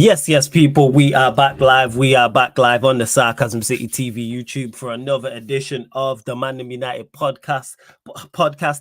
Yes, people. We are back live. We are back live on the Sarcasm City TV YouTube for another edition of the ManDem United podcast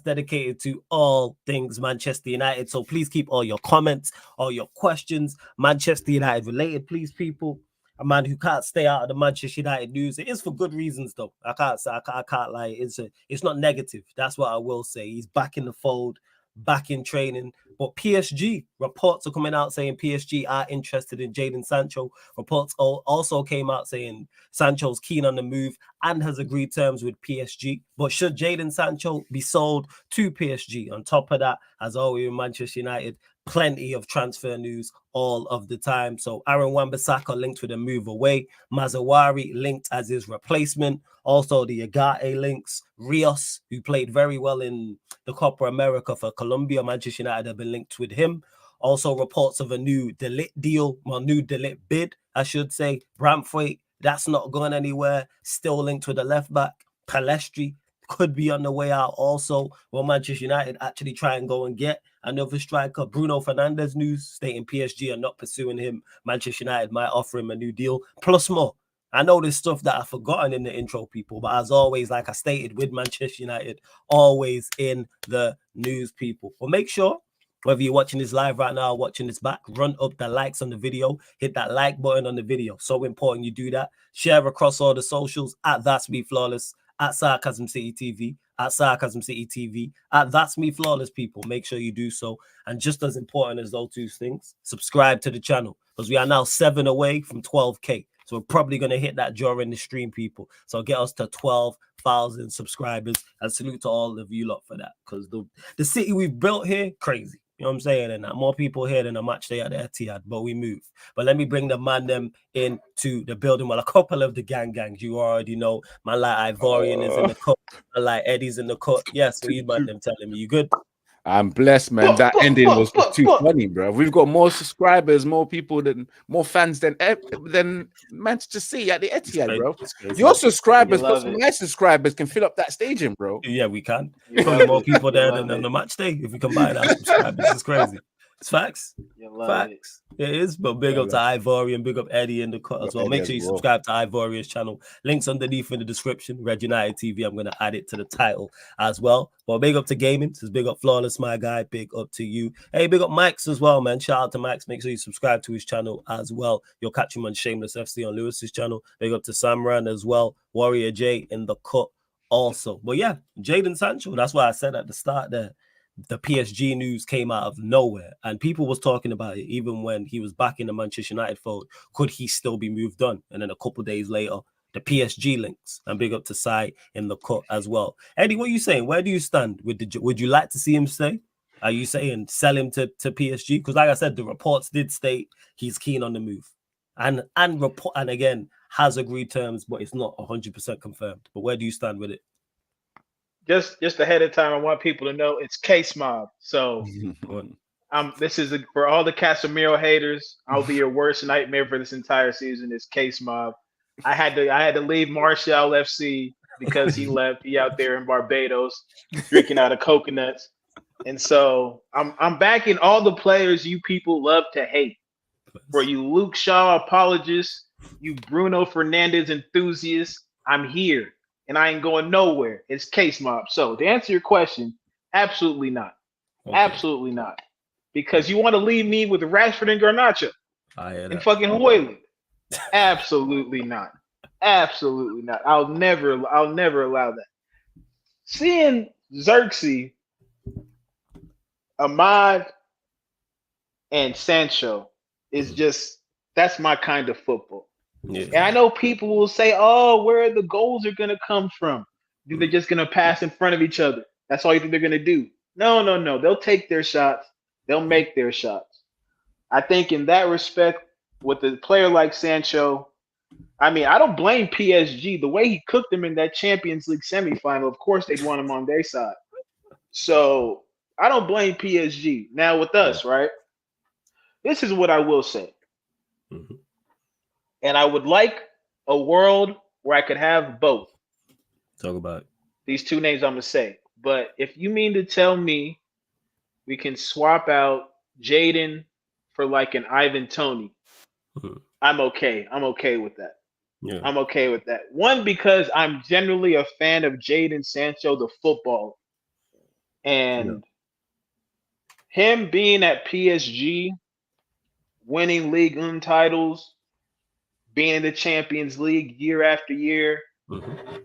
dedicated to all things Manchester United. So please keep all your comments, all your questions, Manchester United related, please, people. A man who can't stay out of the Manchester United news. It is for good reasons, though. I can't lie. It's not negative. That's what I will say. He's back in the fold, back in training. But PSG reports are coming out saying PSG are interested in Jaden Sancho. Reports also came out saying Sancho's keen on the move and has agreed terms with PSG. But should Jaden Sancho be sold to PSG? On top of that, as always in Manchester United, plenty of transfer news all of the time. So Aaron Wan-Bissaka linked with a move away. Mazawari linked as his replacement. Also the Agate links. Rios, who played very well in the Copa America for Colombia. Manchester United have been linked with him. Also reports of a new Delit deal, new Delit bid, I should say. Bramthwaite, that's not going anywhere. Still linked with the left back. Palestri could be on the way out also. Will Manchester United actually try and go and get another striker? Bruno Fernandes news stating PSG are not pursuing him. Manchester United might offer him a new deal, plus more. I know there's stuff that I've forgotten in the intro, people, but as always, like I stated with Manchester United, always in the news, people. Well, make sure, whether you're watching this live right now or watching this back, run up the likes on the video, hit that like button on the video. So important you do that. Share across all the socials at That's Me Flawless, at Sarcasm City TV, at Sarcasm City TV, at That's Me Flawless, people. Make sure you do so. And just as important as those two things, subscribe to the channel, because we are now 7 away from 12K. So we're probably going to hit that during the stream, people. So get us to 12,000 subscribers. And salute to all of you lot for that. Because the city we've built here, crazy. You know what I'm saying? And more people here than a match day at the Etihad, but we move. But let me bring the ManDem into the building. Well, a couple of the gangs, you already know. Man like Ivorian is in the cut. Man like Eddie's in the cut. Yes, what you ManDem telling me? You good? I'm blessed, man. That ending was too funny, bro. We've got more subscribers, more people more fans than Manchester City at the Etihad, bro. Your subscribers plus my subscribers can fill up that stadium, bro. Yeah, we can. Probably more people there than on the match day if we combine our subscribers. It's crazy. It's facts. Facts. It is. But big up to Ivory and big up Eddie in the cut as well. Make sure you subscribe to Ivorian's channel. Links underneath in the description. RedUnitedTV. I'm going to add it to the title as well. But big up to Gaming. Says big up Flawless, my guy. Big up to you. Hey, big up Max as well, man. Shout out to Max. Make sure you subscribe to his channel as well. You'll catch him on Shameless FC on Lewis's channel. Big up to Samran as well. Warrior J in the cut also. But yeah, Jaden Sancho. That's why I said at the start there. The PSG news came out of nowhere, and people was talking about it even when he was back in the Manchester United fold. Could he still be moved on? And then a couple days later, the PSG links, and big up to Sai in the cut as well. Eddie, what are you saying? Where do you stand with the? Would you like to see him stay? Are you saying sell him to PSG? Because like I said, the reports did state he's keen on the move, and again has agreed terms, but it's not 100% confirmed. But where do you stand with it? Just ahead of time, I want people to know it's Case Mob. So this is for all the Casemiro haters. I'll be your worst nightmare for this entire season. It's Case Mob. I had to leave Martial FC because he left. He out there in Barbados drinking out of coconuts. And so I'm backing all the players you people love to hate. For you Luke Shaw apologists, you Bruno Fernandes enthusiasts, I'm here. And I ain't going nowhere. It's Case Mob. So to answer your question, absolutely not. Okay. Absolutely not. Because you want to leave me with Rashford and Garnacho and fucking Hoyland. Absolutely not. Absolutely not. I'll never allow that. Seeing Xerxes, Ahmad, and Sancho is that's my kind of football. Yeah. And I know people will say, oh, where the goals are going to come from. They're just going to pass in front of each other. That's all you think they're going to do. No. They'll take their shots. They'll make their shots. I think in that respect, with a player like Sancho, I mean, I don't blame PSG. The way he cooked them in that Champions League semifinal, of course they'd want him on their side. So I don't blame PSG. Now with us, right? This is what I will say. Mm-hmm. And I would like a world where I could have both. Talk about it. These two names I'm going to say. But if you mean to tell me we can swap out Jaden for like an Ivan Toney, I'm okay. I'm okay with that. Yeah. I'm okay with that. One, because I'm generally a fan of Jaden Sancho, the football, and him being at PSG, winning League One titles, being in the Champions League year after year,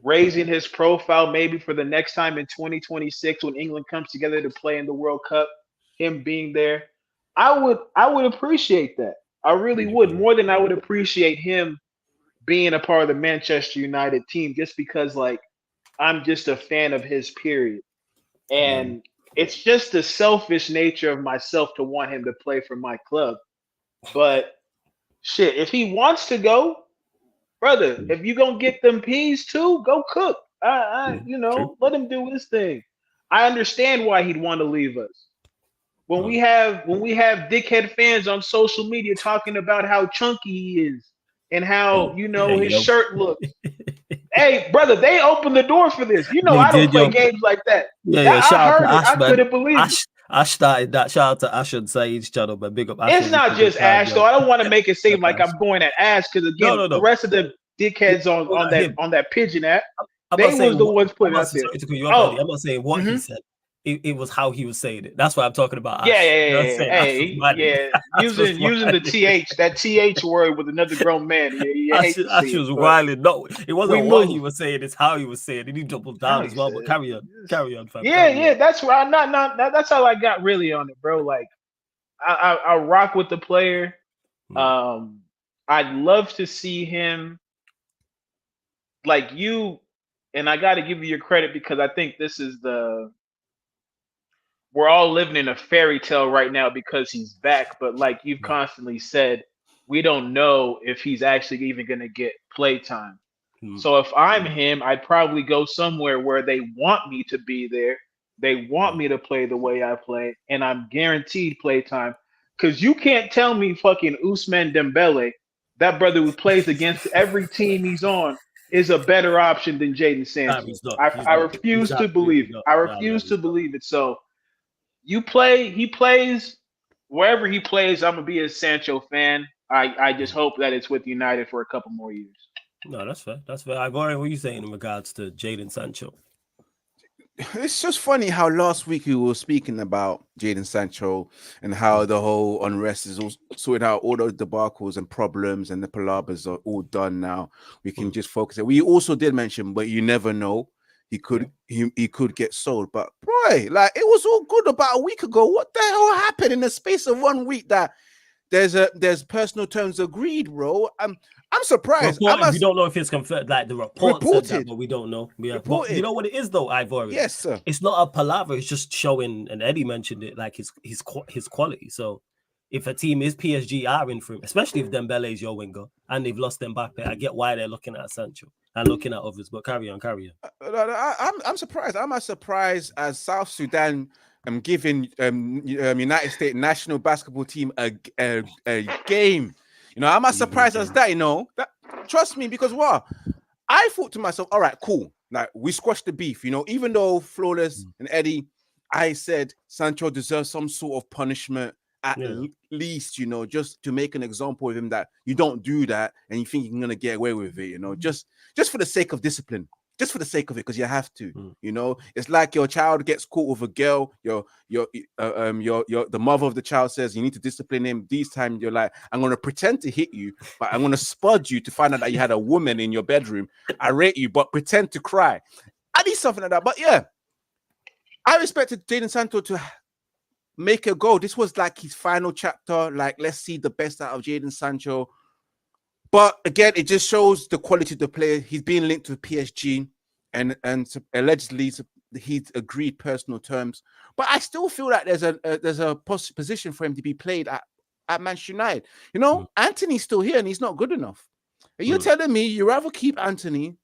raising his profile maybe for the next time in 2026 when England comes together to play in the World Cup, him being there, I would appreciate that. I really would, more than I would appreciate him being a part of the Manchester United team, just because like I'm just a fan of his, period. And it's just the selfish nature of myself to want him to play for my club. But shit, if he wants to go, brother, if you gonna get them peas too, go cook. Let him do his thing. I understand why he'd want to leave us. When we have dickhead fans on social media talking about how chunky he is and how his shirt looks. Hey, brother, they opened the door for this. I don't play games like that. I heard it. I couldn't believe it. Ash started that. Shout out to Ash on Saeed's channel, but big up Ash. It's not just Ash, though. I don't want to make it seem like I'm going at Ash, because again, the rest of the dickheads on that pigeon app, they was the ones putting out there. I'm not saying what he said. It was how he was saying it. That's why I'm talking about Ash. Using the TH word with another grown man. Ash was wilding. No, it wasn't what he was saying. It's how he was saying it. He doubled down as well. But carry on, fam. Yeah. That's where I'm not. That's how I got really on it, bro. Like, I rock with the player. I'd love to see him, like you, and I got to give you your credit, because I think this is we're all living in a fairy tale right now because he's back. But like you've constantly said, we don't know if he's actually even going to get play time. So if I'm him, I'd probably go somewhere where they want me to be there. They want me to play the way I play, and I'm guaranteed play time. Because you can't tell me fucking Ousmane Dembele, that brother who plays against every team he's on, is a better option than Jaden Sancho. I refuse to believe it. I refuse to believe it. So he plays wherever he plays. I'm gonna be a Sancho fan. I just hope that it's with United for a couple more years. No, that's fair. That's fair. Ivorian, what are you saying in regards to Jaden Sancho? It's just funny how last week we were speaking about Jaden Sancho and how the whole unrest is all sorted out, all those debacles and problems and the palabras are all done now. We can just focus it. We also did mention, but you never know. He could get sold. But boy, like, it was all good about a week ago. What the hell happened in the space of 1 week that there's personal terms agreed, bro? I'm surprised. We don't know if it's confirmed. Like the report said that, but we don't know. Yeah, but you know what it is though, Ivory? Yes, sir. It's not a palaver. It's just showing, and Eddie mentioned it, like his quality. So if a team is PSG are in for him, especially if Dembele is your winger and they've lost Mbappe, I get why they're looking at Sancho and looking at others. But carry on. I'm surprised. I'm as surprised as South Sudan. I'm giving United States national basketball team a game. I'm as surprised as that. Trust me, because what I thought to myself, all right, cool. Like, we squashed the beef. Even though Flawless and Eddie, I said Sancho deserves some sort of punishment at least. Just to make an example of him, that you don't do that and you think you're gonna get away with it. Just for the sake of discipline. Just for the sake of it, because you have to, it's like your child gets caught with a girl, the mother of the child says you need to discipline him. This time you're like, I'm gonna pretend to hit you, but I'm gonna spud you to find out that you had a woman in your bedroom. I rate you, but pretend to cry. I need something like that. But yeah, I expected Jaden Sancho to make a goal. This was like his final chapter. Like, let's see the best out of Jaden Sancho. But again, it just shows the quality of the player. He's being linked to PSG, and allegedly he's agreed personal terms. But I still feel like there's a position for him to be played at Manchester United. Anthony's still here and he's not good enough. Are you telling me you rather keep Anthony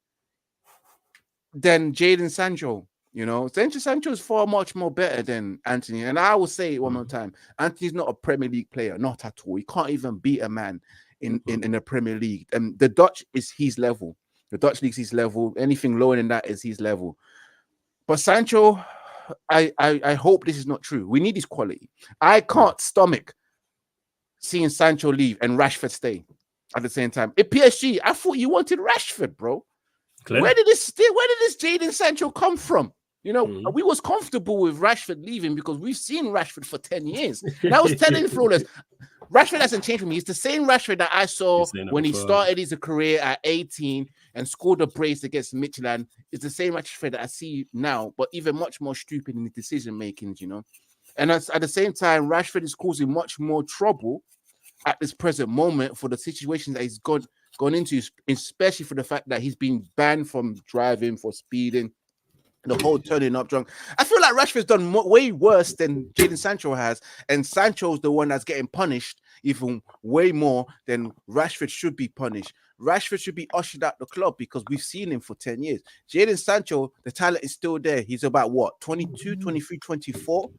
than Jaden Sancho? Sancho is far much more better than Anthony. And I will say it one more time: Anthony's not a Premier League player, not at all. He can't even beat a man in the Premier League. And the Dutch is his level. The Dutch league's his level. Anything lower than that is his level. But Sancho, I hope this is not true. We need his quality. I can't stomach seeing Sancho leave and Rashford stay at the same time. At PSG, I thought you wanted Rashford, bro. Clear. Where did this Jaden Sancho come from? You know, we was comfortable with Rashford leaving because we've seen Rashford for 10 years. And I was telling Flawless, Rashford hasn't changed for me. He's the same Rashford that I saw when he started his career at 18 and scored a brace against Midfield. It's the same Rashford that I see now, but even much more stupid in the decision making, you know. And at the same time, Rashford is causing much more trouble at this present moment for the situation that he's gone into, especially for the fact that he's been banned from driving for speeding, the whole turning up drunk. I feel like Rashford's done way worse than Jaden Sancho has, and Sancho's the one that's getting punished even way more than Rashford should be punished. Rashford should be ushered out the club because we've seen him for 10 years. Jaden Sancho, the talent is still there. He's about what, 22, 23, 24?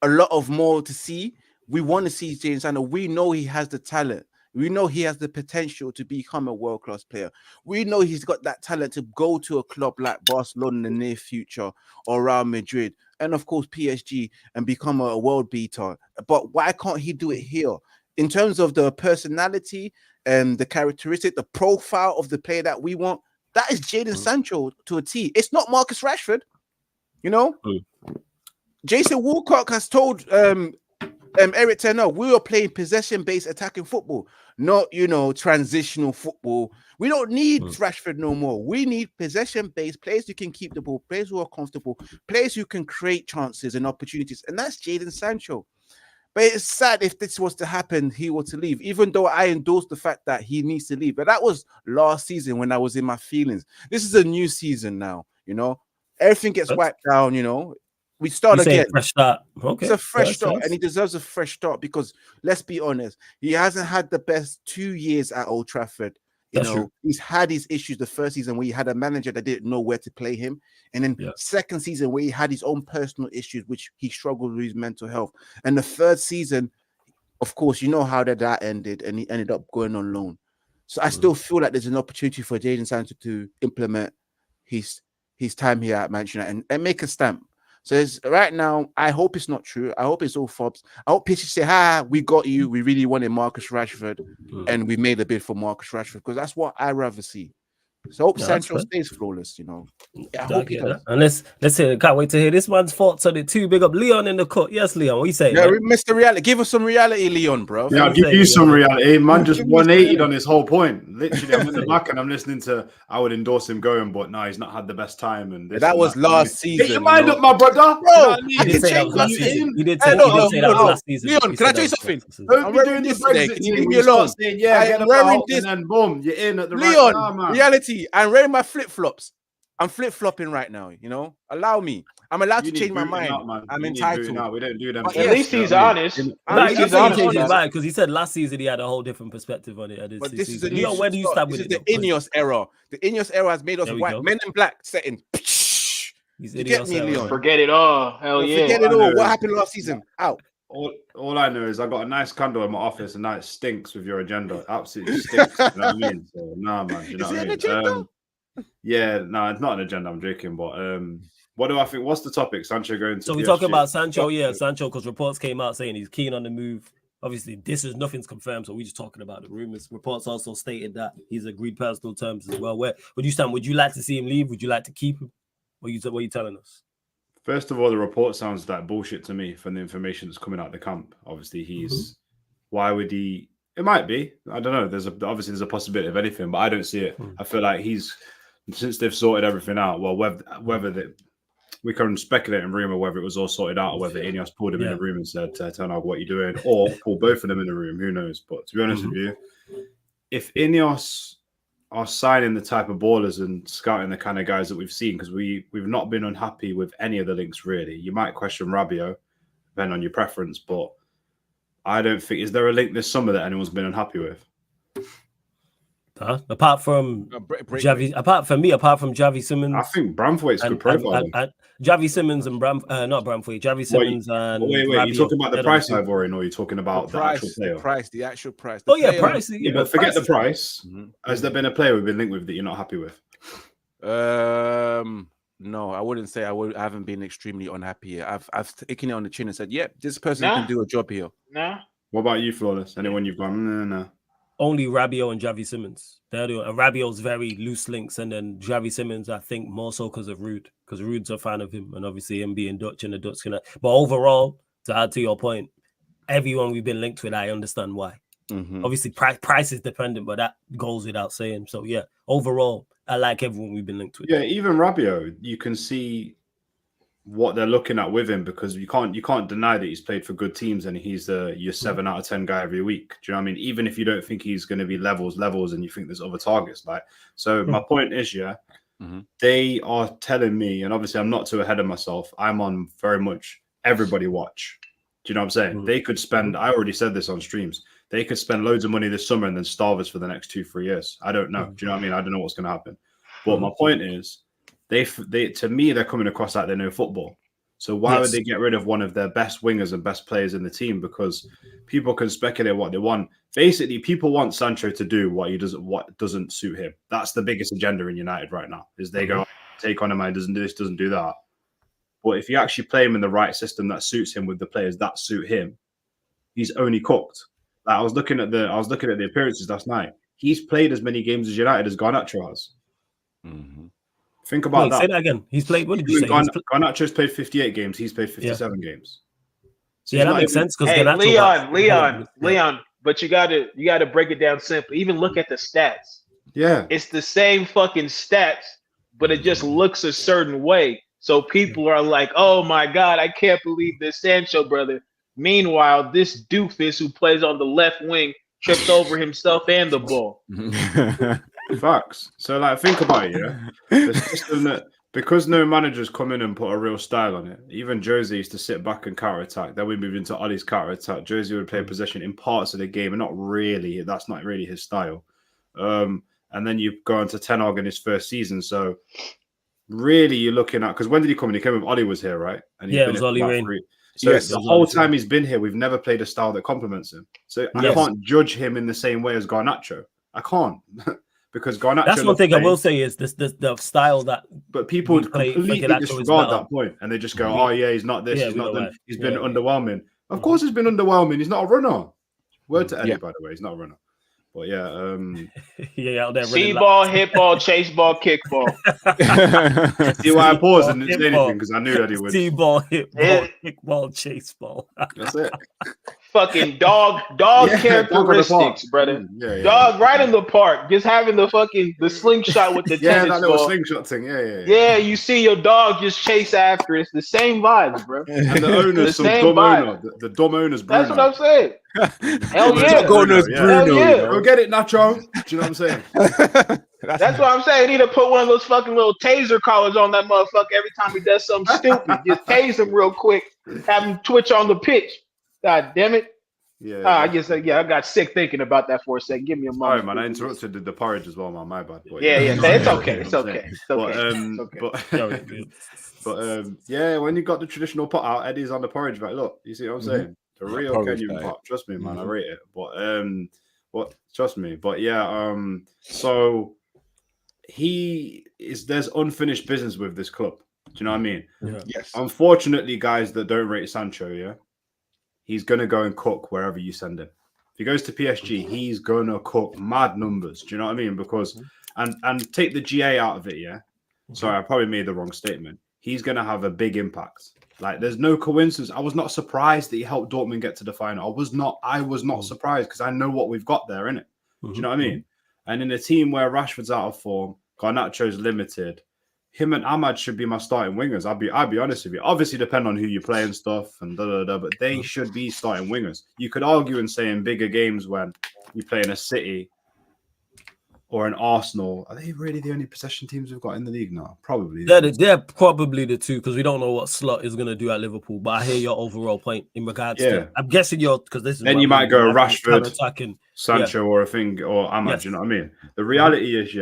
A lot of more to see. We want to see Jaden Sancho. We know he has the talent. We know he has the potential to become a world-class player. We know he's got that talent to go to a club like Barcelona in the near future or Real Madrid and, of course, PSG and become a world beater. But why can't he do it here? In terms of the personality and the characteristic, the profile of the player that we want, that is Jaden Sancho to a T. It's not Marcus Rashford, you know? Jason Woolcock has told Eric Tenor, we were playing possession-based attacking football, not, you know, transitional football. We don't need Rashford no more. We need possession-based players who can keep the ball, players who are comfortable, players who can create chances and opportunities, and that's Jaden Sancho. But it's sad if this was to happen, he were to leave, even though I endorse the fact that he needs to leave. But that was last season when I was in my feelings. This is a new season now, you know. Everything gets wiped down, you know. We start again. Fresh start. Okay. It's a fresh start, and he deserves a fresh start because let's be honest, he hasn't had the best 2 years at Old Trafford. You know, he's had his issues the first season where he had a manager that didn't know where to play him, and then second season where he had his own personal issues, which he struggled with his mental health. And the third season, of course, you know how that ended, and he ended up going on loan. So I still feel like there's an opportunity for Jaden Sancho to implement his time here at Manchester United and make a stamp. So right now, I hope it's not true. I hope it's all fobs. I hope PSG say, we got you. We really wanted Marcus Rashford, and we made a bid for Marcus Rashford because that's what I rather see. So I hope Sancho stays flawless, you know. Yeah, I hope he does. And let's hear it. Can't wait to hear this man's thoughts on it too. Big up Leon in the court. Yes, Leon, what you say? Yeah, Mr. Reality. Give us some reality, Leon, bro. Yeah, I'll give you some reality. Man just 180'd on his whole point. Literally, I'm in the back and I'm listening to, I would endorse him going, but no, he's not had the best time. And this that was last season. Get your mind up, my brother. Bro, he did say that was last season. He did say that was last season. Leon, can I tell you something? Don't be doing this today. Can you leave me alone? Yeah, get about and then boom, you're in at the right time, man. Reality, I'm wearing my flip-flops. I'm flip-flopping right now, you know. Allow me. I'm allowed to change my mind. I'm entitled. No, we don't do them. At least he's honest. At least he's honest. Because he said last season he had a whole different perspective on it. But this is the Leon, where do you stand with it? This is the INEOS era. The INEOS era has made us white. Men in black setting. You get me, Leon? Forget it all. Hell yeah. Forget it all. What happened last season? Out. All I know is I got a nice candle in my office and now it stinks with your agenda. Absolutely stinks. You know what I mean? So, nah, man. You know what I mean? Yeah, no, it's not an agenda. I'm joking, but what do I think? What's the topic? Sancho going to? So we're talking about Sancho, Sancho, because reports came out saying he's keen on the move. Obviously, nothing's confirmed, so we're just talking about the rumors. Reports also stated that he's agreed personal terms as well. Where would you stand? Would you like to see him leave? Would you like to keep him? What are you telling us? First of all, the report sounds like bullshit to me from the information that's coming out of the camp. Obviously, why would he? It might be. I don't know. There's a possibility of anything, but I don't see it. I feel like since they've sorted everything out. Well, whether we can speculate and rumor whether it was all sorted out or whether INEOS pulled him in a room and said, "Turn out what you're doing," or pull both of them in the room. Who knows? But to be honest with you, if INEOS are signing the type of ballers and scouting the kind of guys that we've seen, because we've not been unhappy with any of the links really. You might question Rabiot, depending on your preference, but I don't think is there a link this summer that anyone's been unhappy with. Apart from Javi, apart from Javi Simmons, I think Bramthwaite's good profile. Javi Simmons and not Bramthwaite, Javi Simmons and wait, you're talking about the price, Ivorian, or you're talking about the actual player? The actual price. Price. Yeah, but forget the price. Has there been a player we've been linked with that you're not happy with? No, I wouldn't say I haven't been extremely unhappy here. I've taken it on the chin and said, "Yep, this person can do a job here." No. What about you, Flawless? Anyone you've gone? No. Only Rabiot and Javi Simmons. And Rabiot's very loose links, and then Javi Simmons, I think more so because of Rude, because Rude's a fan of him, and obviously him being Dutch and the Dutch can. But overall, to add to your point, everyone we've been linked with, I understand why. Obviously, price is dependent, but that goes without saying. So yeah, overall, I like everyone we've been linked with. Yeah, even Rabiot, you can see what they're looking at with him, because you can't deny that he's played for good teams and he's your 7 out of 10 guy every week. Do you know what I mean? Even if you don't think he's going to be levels, and you think there's other targets, like. So my point is, they are telling me, and obviously I'm not too ahead of myself. I'm on very much everybody watch. Do you know what I'm saying? They could spend. I already said this on streams. They could spend loads of money this summer and then starve us for the next 2-3 years. I don't know. Do you know what I mean? I don't know what's going to happen. But my point is, they to me, they're coming across like they know football. So why would they get rid of one of their best wingers and best players in the team? Because people can speculate what they want. Basically, people want Sancho to do what doesn't suit him. That's the biggest agenda in United right now. Is they go take on a man, doesn't do this, doesn't do that. But if you actually play him in the right system that suits him with the players that suit him, he's only cooked. Like, I was looking at the appearances last night. He's played as many games as United as Garnacho has. Think about that. Say that again. He's played. What did you say? Garnacho's played 58 games. He's played 57 games. So that makes sense. Because Leon. But you gotta break it down simple. Even look at the stats. Yeah, it's the same fucking stats, but it just looks a certain way. So people are like, "Oh my God, I can't believe this Sancho brother." Meanwhile, this doofus who plays on the left wing tripped over himself and the ball. Facts. So, like, think about it, yeah? The system that, because no managers come in and put a real style on it, even Jose used to sit back and counter-attack. Then we moved into Ollie's counter-attack. Jose would play possession in parts of the game, and that's not really his style. And then you go into Ten Hag in his first season. So, really, you're looking at, because when did he come in? He came when Ollie was here, right? And it was Ollie Rain. So the whole time he's been here, we've never played a style that complements him. So I can't judge him in the same way as Garnacho. I can't. Because Garnacho. That's one thing I will say is the style that. But people completely disregard that point, and they just go, "Oh yeah, he's not this. He's not that. He's been underwhelming." Of course, he's been underwhelming. He's not a runner. Word to Eddie, by the way, he's not a runner. But yeah, out there. See ball, hit ball, chase ball, kick ball. See why I paused and didn't say anything, because I knew that he would. See ball, hit ball, kick ball, chase ball. That's it. Fucking dog characteristics, brother. Dog right in the park, just having the slingshot with the tennis that little ball. slingshot thing. Yeah, you see your dog just chase after it. It's the same vibes, bro. And the owner's some dumb owner. The dumb owner's Bruno. That's what I'm saying. Hell yeah. Bruno. Go get it, Nacho. Do you know what I'm saying? That's what I'm saying. He need to put one of those fucking little taser collars on that motherfucker every time he does something stupid. Just tase him real quick. Have him twitch on the pitch. God damn it. I got sick thinking about that for a second. Give me a moment. Sorry, man. I interrupted the porridge as well, man. My bad. But, it's okay. It's okay. But when you got the traditional pot out, Eddie's on the porridge. Like, look, you see what I'm saying? The real Kenyan pot. Trust me, man. I rate it. But trust me. But so there's unfinished business with this club. Do you know what I mean? Yeah. Yes. Unfortunately, guys that don't rate Sancho, he's going to go and cook wherever you send him. If he goes to PSG, he's going to cook mad numbers. Do you know what I mean? Because, and take the GA out of it, Sorry, I probably made the wrong statement. He's going to have a big impact. Like, there's no coincidence. I was not surprised that he helped Dortmund get to the final. I was not surprised, because I know what we've got there, innit? Do you know what I mean? And in a team where Rashford's out of form, Garnacho's limited, him and Ahmad should be my starting wingers. I'll be honest with you. Obviously, depend on who you play and stuff, and but they should be starting wingers. You could argue and say in bigger games when you play in a City or an Arsenal, are they really the only possession teams we've got in the league now? Probably. They're probably the two, because we don't know what Slot is going to do at Liverpool. But I hear your overall point in regards to. I'm guessing because this is. Then you might go Rashford, Sancho, or Ahmad. Do you know what I mean? The reality is,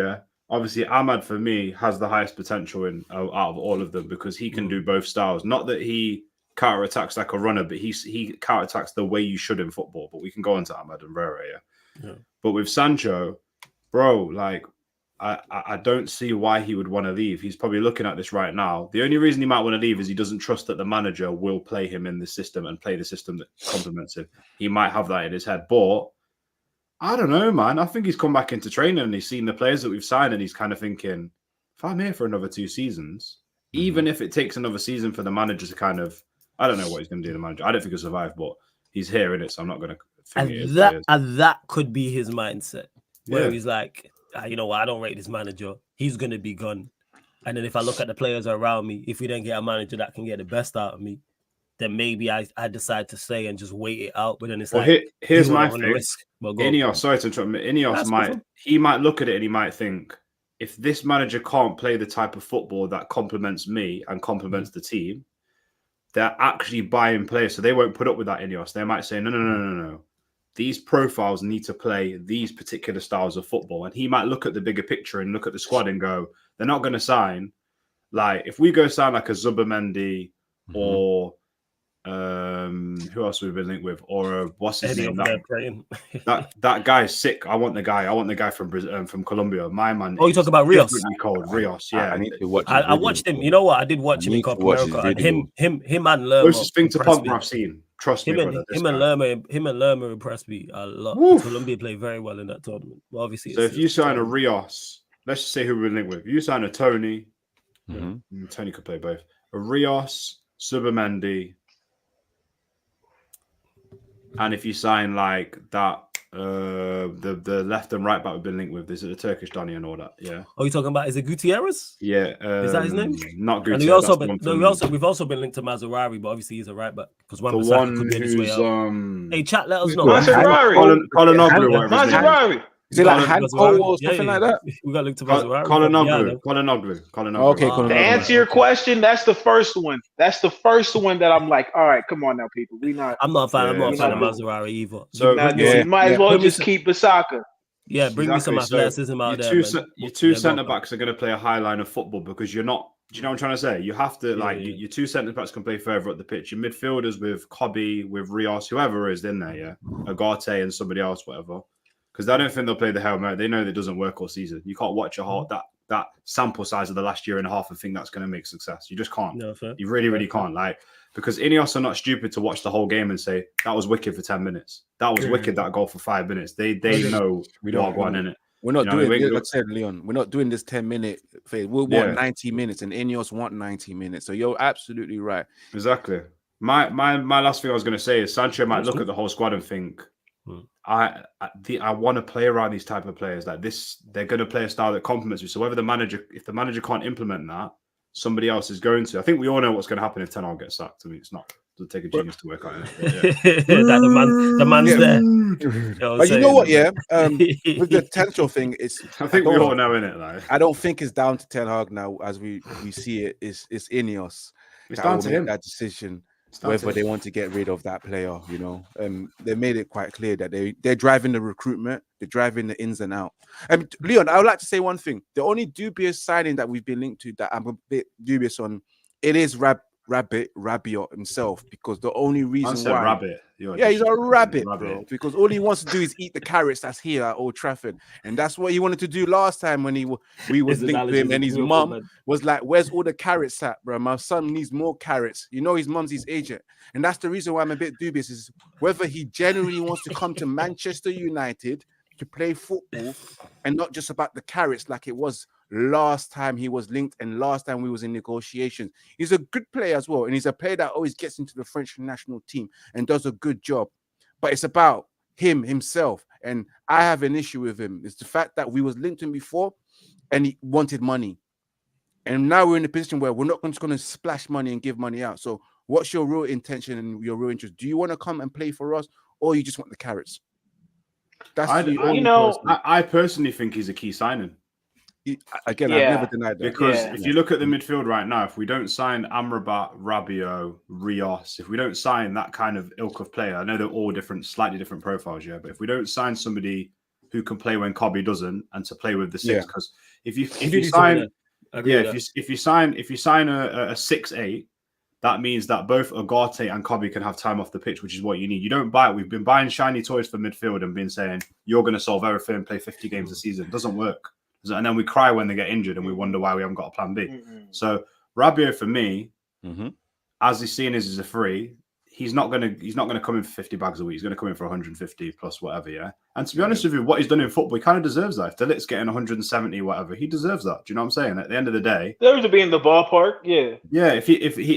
obviously, Ahmad, for me, has the highest potential out of all of them, because he can do both styles. Not that he counter-attacks like a runner, but he counter-attacks the way you should in football. But we can go on to Ahmad and Rera, But with Sancho, bro, like, I don't see why he would want to leave. He's probably looking at this right now. The only reason he might want to leave is he doesn't trust that the manager will play him in the system and play the system that complements him. He might have that in his head, but I don't know, man. I think he's come back into training and he's seen the players that we've signed and he's kind of thinking, if I'm here for another 2 seasons, even if it takes another season for the manager to kind of, I don't know what he's going to do, the manager. I don't think he'll survive, but he's here in it, so I'm not going to think it is. And that could be his mindset, where he's like, you know what, I don't rate this manager. He's going to be gone. And then if I look at the players around me, if we don't get a manager that can get the best out of me, then maybe I decide to stay and just wait it out. But then it's here's my thing. INEOS, sorry to interrupt me. INEOS might look at it and he might think, if this manager can't play the type of football that complements me and complements the team, they're actually buying players. So they won't put up with that INEOS. They might say, no. These profiles need to play these particular styles of football. And he might look at the bigger picture and look at the squad and go, they're not going to sign. Like, if we go sign like a Zubimendi or who else we've been linked with? Or what's his name? That guy's sick. I want the guy from Colombia. My man. Oh, you talk about Rios? Called Rios. Yeah, I need to watch. I watched him. You know what? I did watch him in Copa America. And him and Lerma. Closest thing to Pogba I've seen. Trust me, him and Lerma impressed me a lot. Woof. Colombia played very well in that tournament. Well, obviously, so if you sign a Rios, let's just say who we're linked with. If you sign a Tony, Tony could play both. A Rios, Zubimendi. And if you sign like that, the left and right back we've been linked with, is it the Turkish Donny and all that? Yeah. Oh, you talking about, is it Gutierrez? Yeah. Is that his name? Not Gutierrez. And we've also been linked to Mazarari, but obviously he's a right back because one could be his way out. Hey, chat, let us know. Mazarari. Mazarari. Is it like Hanko or something like that? We got linked to Mazarari. Colin Okay, to answer your question, that's the first one. That's the first one that I'm like, all right, come on now, people. I'm not a fan. I'm not a fan of Mazarari either. So you might as well just keep Basaka. Yeah, bring me some athleticism out there. Your two centre backs are going to play a high line of football because you're not. Do you know what I'm trying to say? You have to your two centre backs can play further up the pitch. Your midfielders with Kobe, with Rios, whoever is in there, Agate and somebody else, whatever. Because I don't think they'll play the Hail Mary. They know that it doesn't work all season. You can't watch that sample size of the last year and a half and think that's going to make success. You just can't. No, you really can't. Like, because INEOS are not stupid to watch the whole game and say that was wicked for 10 minutes. That was wicked. That goal for 5 minutes. They know we don't want in it. We're not doing it. Like I said, Leon, we're not doing this 10-minute phase. We'll want 90 minutes, and INEOS want 90 minutes. So you're absolutely right. Exactly. My last thing I was going to say is Sancho might look at the whole squad and think, I want to play around these type of players like this. They're going to play a style that complements me. So if the manager can't implement that, somebody else is going to. I think we all know what's going to happen if Ten Hag gets sacked. I mean, it doesn't take a genius to work out it. The man's there. But you know what? Yeah, with the Tencho thing, I think we all know in it. Like, I don't think it's down to Ten Hag now, as we see it. It's INEOS. It's down to him. That decision. Whether they want to get rid of that player, they made it quite clear that they're driving the recruitment, they're driving the ins and out. Leon, I would like to say one thing. The only dubious signing that we've been linked to that I'm a bit dubious on, it is Rabiot himself, because the only reason why rabbit. He's a rabbit, bro, because all he wants to do is eat the carrots that's here at Old Trafford, and that's what he wanted to do last time when we was linked with him, and his mum was like, "Where's all the carrots at, bro? My son needs more carrots." His mum's his agent, and that's the reason why I'm a bit dubious is whether he genuinely wants to come to Manchester United to play football and not just about the carrots like it was last time he was linked and last time we was in negotiations. He's a good player as well, and he's a player that always gets into the French national team and does a good job, but it's about himself, and I have an issue with him. It's the fact that we was linked to him before and he wanted money, and now we're in a position where we're not just going to splash money and give money out. So what's your real intention and your real interest? Do you want to come and play for us, or you just want the carrots? That's I personally think he's a key signing. Again, I've never denied that. Because if you look at the midfield right now, if we don't sign Amrabat, Rabiot, Rios, if we don't sign that kind of ilk of player, I know they're all slightly different profiles, but if we don't sign somebody who can play when Kobe doesn't and to play with the six, because if you sign a 6'8", that means that both Agate and Kobe can have time off the pitch, which is what you need. You don't buy it. We've been buying shiny toys for midfield and been saying you're going to solve everything and play 50 games a season. It doesn't work. and then we cry when they get injured and we wonder why we haven't got a plan B. So Rabiot for me, as he's seen as a free, he's not gonna come in for 50 bags a week. He's gonna come in for 150 plus whatever, yeah. And to be honest with you, what he's done in football, he kind of deserves that. If De Ligt's getting 170 whatever, he deserves that. Do you know what I'm saying? At the end of the day, deserves to be in the ballpark. Yeah. If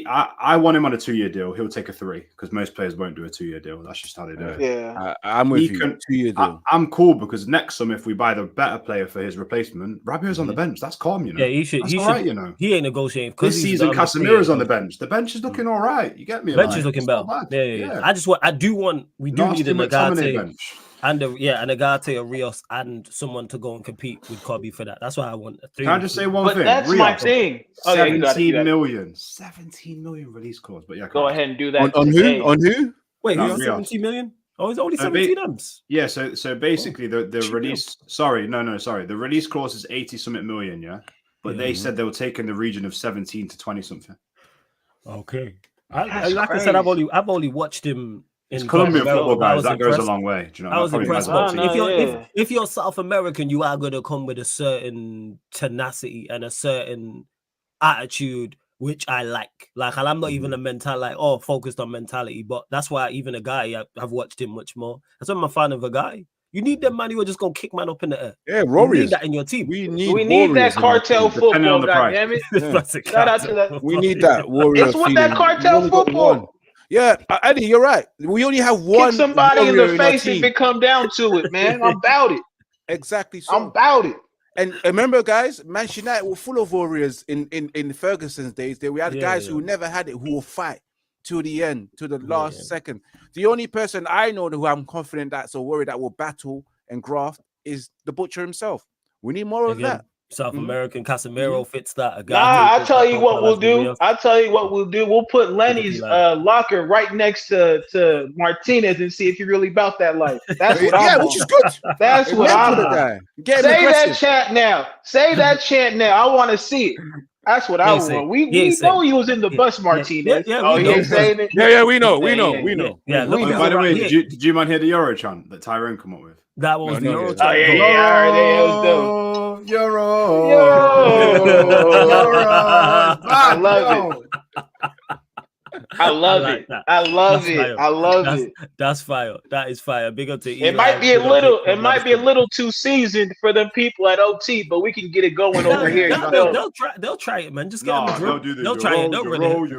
I want him on a 2-year deal, he'll take a 3 because most players won't do a 2-year deal. That's just how they do it. Yeah, I'm with you. 2-year deal. I'm cool because next summer, if we buy the better player for his replacement, Rabiot's on the bench. That's calm, you know. Yeah, he should. That's he all should. right, you know. He ain't negotiating This season, Casemiro's on the bench. The bench is looking all right. You get me? Bench is looking better. Yeah. We do need a Nagate and Nagate, a Rios, and someone to go and compete with Kobe for that. That's why I want. Can I just say one thing? That's my thing. 17 million release clause. But yeah, go ahead and do that. On who? On who? Wait, 17 million? Oh, it's only 17 amps. Yeah, so basically the release. Sorry. The release clause is 80-something million. Yeah, but they said they were taking the region of 17 to 20 something. Okay. I said, I've only watched him. It's Colombian football, guys. That goes a long way. Do you know? I was impressed. If you're South American, you are going to come with a certain tenacity and a certain attitude, which I like. And I'm not even a focused on mentality, but that's why even a guy I've watched him much more. That's why I'm a fan of a guy. You need them man who are just gonna kick man up in the air. Yeah, Warriors. You need that in your team. We need that cartel football. Goddammit! Shout out to that. We need that Warrior. It's with that cartel football. Yeah, Eddie, you're right. We only have one. Kick somebody in the face if it come down to it, man. I'm about it. Exactly. So. I'm about it. And remember, guys, Manchester United were full of warriors in Ferguson's days. We had guys who never had it, who will fight to the end, to the last second. The only person I know who I'm confident that's a warrior that will battle and graft is the Butcher himself. We need more of that. South American Casemiro fits that. I tell you what we'll do. We'll put Lenny's locker right next to Martinez and see if you're really about that life. That's what I want. Which is good. That's what I want. Say that chant now. Say that chant now. I want to see it. That's what I want. We know he was in the bus, Martinez. He ain't saying it. Yeah, we know. Yeah, by the way, did you man hear the Euro chant that Tyrone come up with? That was the Euro chant. Oh, yeah, I heard it. It was dope. Euro. I love it. I love it. I love it. That's fire. That is fire. Big up to It might be a little too seasoned for them people at OT, but we can get it going over here. They'll try it, man. Just get them a drill. They'll try it. They'll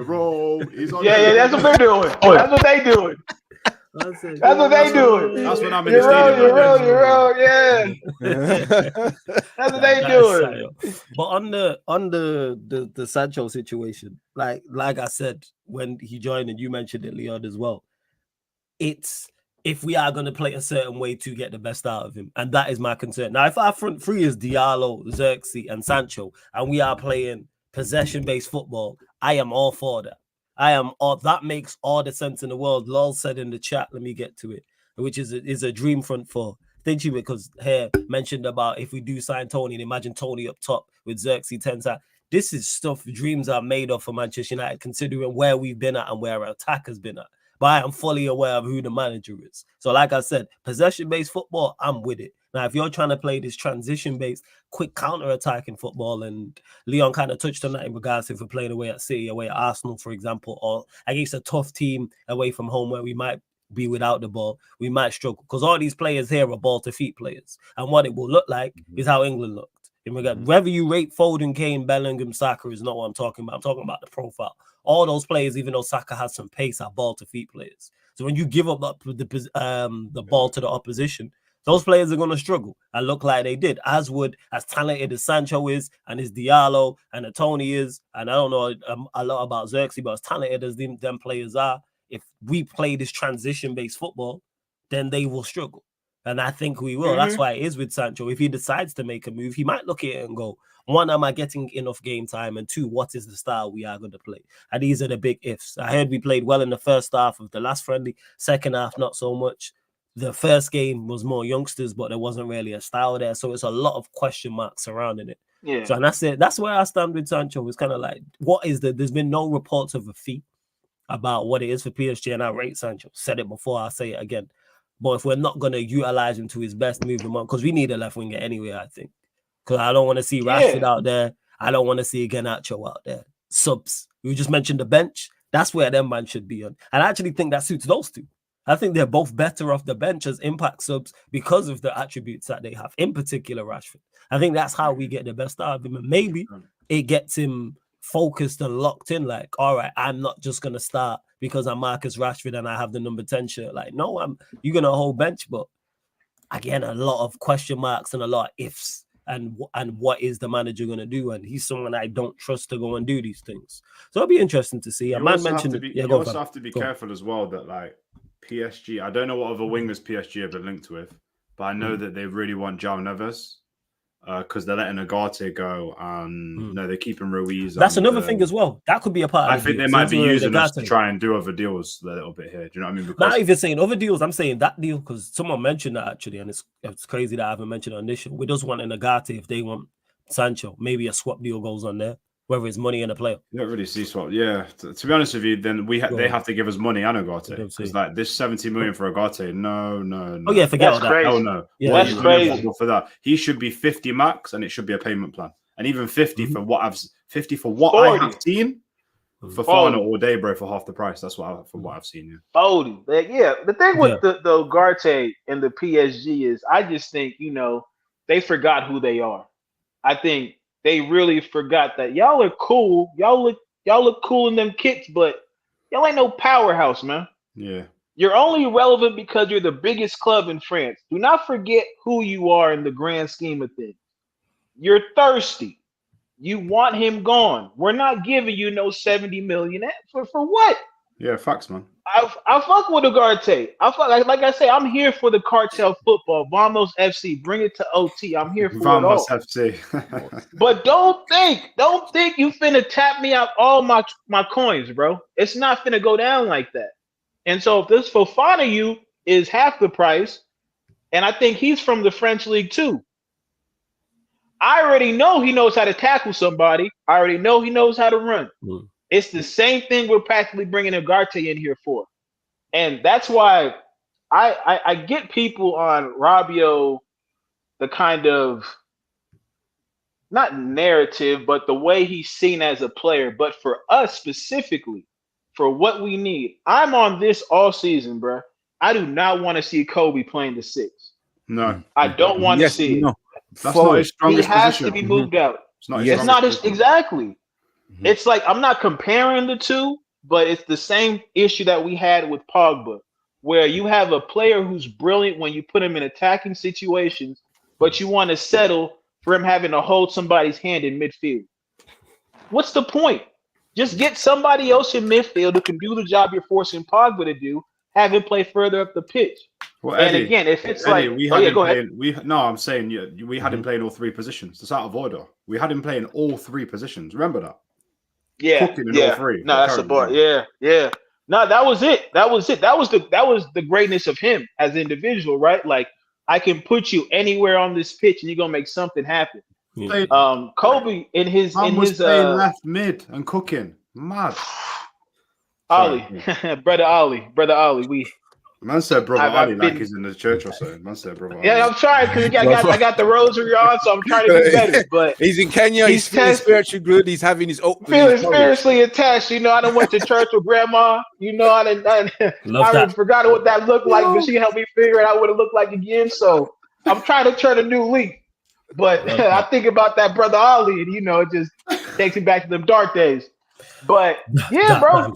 roll. Yeah, that's what they're doing. That's what they doing. That's what they doing. That's what I'm in the stadium. You roll, yeah. That's what they doing. But on the Sancho situation, like I said when he joined, and you mentioned it, Leon, as well. It's if we are going to play a certain way to get the best out of him, and that is my concern. Now, if our front three is Diallo, Xerxes, and Sancho, and we are playing possession-based football, I am all for that. That makes all the sense in the world. Lol said in the chat, let me get to it, which is a dream front four. Thank you, because here mentioned about if we do sign Tony, and imagine Tony up top with Xerxes, Tensa. This is stuff dreams are made of for Manchester United, considering where we've been at and where our attack has been at. But I am fully aware of who the manager is. So like I said, possession-based football, I'm with it. Now, if you're trying to play this transition-based, quick counter-attacking football, and Leon kind of touched on that in regards to if we're playing away at City, away at Arsenal, for example, or against a tough team away from home where we might be without the ball, we might struggle. Because all these players here are ball-to-feet players. And what it will look like is how England looked. In regard, whether you rate Foden, Kane, Bellingham, Saka is not what I'm talking about. I'm talking about the profile. All those players, even though Saka has some pace, are ball-to-feet players. So when you give up the ball to the opposition, those players are going to struggle and look like they did, as talented as Sancho is, and as Diallo and Tony is, and I don't know a lot about Xerxes, but as talented as them players are, if we play this transition-based football, then they will struggle. And I think we will. That's why it is with Sancho. If he decides to make a move, he might look at it and go, one, am I getting enough game time? And two, what is the style we are going to play? And these are the big ifs. I heard we played well in the first half of the last friendly. Second half, not so much. The first game was more youngsters, but there wasn't really a style there. So it's a lot of question marks surrounding it. Yeah. So, and that's it. That's where I stand with Sancho. It's kind of like, there's been no reports of a fee about what it is for PSG, and I rate Sancho. Said it before, I'll say it again. But if we're not going to utilize him to his best, move him on, because we need a left winger anyway, I think. because I don't want to see Rashford out there. I don't want to see Garnacho out there. Subs. You just mentioned the bench. That's where them man should be on. And I actually think that suits those two. I think they're both better off the bench as impact subs because of the attributes that they have, in particular Rashford. I think that's how we get the best out of him. And maybe it gets him focused and locked in, like, all right, I'm not just going to start because I'm Marcus Rashford and I have the number 10 shirt. Like, no, you're going to hold bench. But again, a lot of question marks and a lot of ifs. And what is the manager going to do? And he's someone I don't trust to go and do these things. So it'll be interesting to see. You also have to be careful as well that, like, PSG, I don't know what other wingers PSG have been linked with, but I know that they really want João Neves because they're letting Agate go and they're keeping Ruiz. That's another thing as well. That could be a part of I think they might be using us to try and do other deals a little bit here. Do you know what I mean? Because not even saying other deals, I'm saying that deal because someone mentioned that actually, and it's crazy that I haven't mentioned it on this show. We just want an Agate if they want Sancho. Maybe a swap deal goes on there. Whether it's money and a player. You don't really see swap. Yeah, to be honest with you, then they have to give us money and Agate. Because like this 70 million for Agate, no. Oh yeah, forget all that. Oh no. Yeah, that's crazy. For that. He should be 50 max and it should be a payment plan. And even 50 for what I have seen for Fana all day, bro, for half the price. That's what I've seen. Yeah. 40. Yeah. The thing with the Ugarte and the PSG is I just think, they forgot who they are. I think they really forgot that y'all are cool. Y'all look cool in them kits, but y'all ain't no powerhouse, man. Yeah. You're only relevant because you're the biggest club in France. Do not forget who you are in the grand scheme of things. You're thirsty. You want him gone. We're not giving you no 70 million for what? Yeah, facts, man. I fuck with Ugarte. Like I say, I'm here for the cartel football. Vamos FC, bring it to OT. I'm here for Vamos it all. FC. But don't think you finna tap me out all my coins, bro. It's not finna go down like that. And so if this Fofana you is half the price, and I think he's from the French league too. I already know he knows how to tackle somebody. I already know he knows how to run. It's the same thing we're practically bringing Ugarte in here for. And that's why I get people on Rabiot, the kind of, not narrative, but the way he's seen as a player. But for us specifically, for what we need, I'm on this all season, bro. I do not want to see Kobe playing the 6. No. I don't want to see it. That's not his strongest position. He has position. to be moved out. It's not exactly. It's like I'm not comparing the two, but it's the same issue that we had with Pogba, where you have a player who's brilliant when you put him in attacking situations, but you want to settle for him having to hold somebody's hand in midfield. What's the point? Just get somebody else in midfield who can do the job you're forcing Pogba to do, have him play further up the pitch. Well, and Eddie, again, if it's we had him playing all 3 positions. That's out of order. We had him playing all 3 positions. Remember that? Yeah, all 3. No, that's the bar. Yeah. No, that was it. That was the greatness of him as an individual, right? Like I can put you anywhere on this pitch and you're gonna make something happen. Kobe in his left mid and cooking. Mad. Ollie, brother Ollie, Man said brother Ali like he's in the church or something. Man said brother Ali. Yeah, I'm trying because I got the rosary on, so I'm trying to be better. But he's in Kenya. He's feeling spiritually good. He's having his feeling spiritually attached. I done went to church with grandma. I forgot what that looked like, but she helped me figure out what it looked like again. So I'm trying to turn a new leaf. But I think about that brother Ali, and it just takes me back to them dark days. But yeah, bro.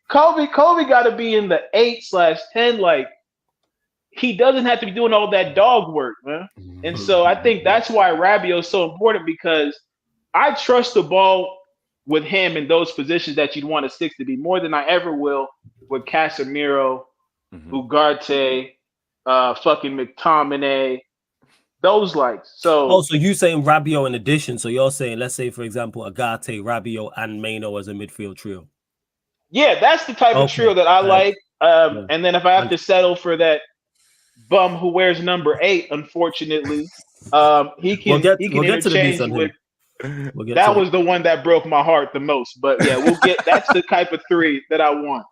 Kobe got to be in the 8/10. Like he doesn't have to be doing all that dog work, man. And so I think that's why Rabiot is so important because I trust the ball with him in those positions that you'd want a 6 to be more than I ever will with Casemiro, Ugarte, fucking McTominay, those likes. So you saying Rabiot in addition? So you're saying, let's say for example, Agate, Rabiot, and Maino as a midfield trio. Yeah, that's the type of trio that I like. And then if I have to settle for that bum who wears number 8, unfortunately, he can interchange with. That was the one that broke my heart the most. But yeah, that's the type of 3 that I want.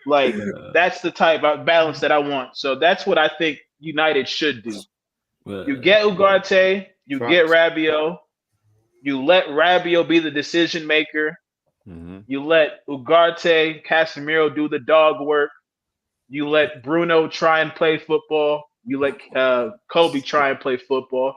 Like that's the type of balance that I want. So that's what I think United should do. You get Ugarte, You get Rabiot. You let Rabiot be the decision maker. You let Ugarte, Casemiro do the dog work. You let Bruno try and play football. You let Kobe try and play football.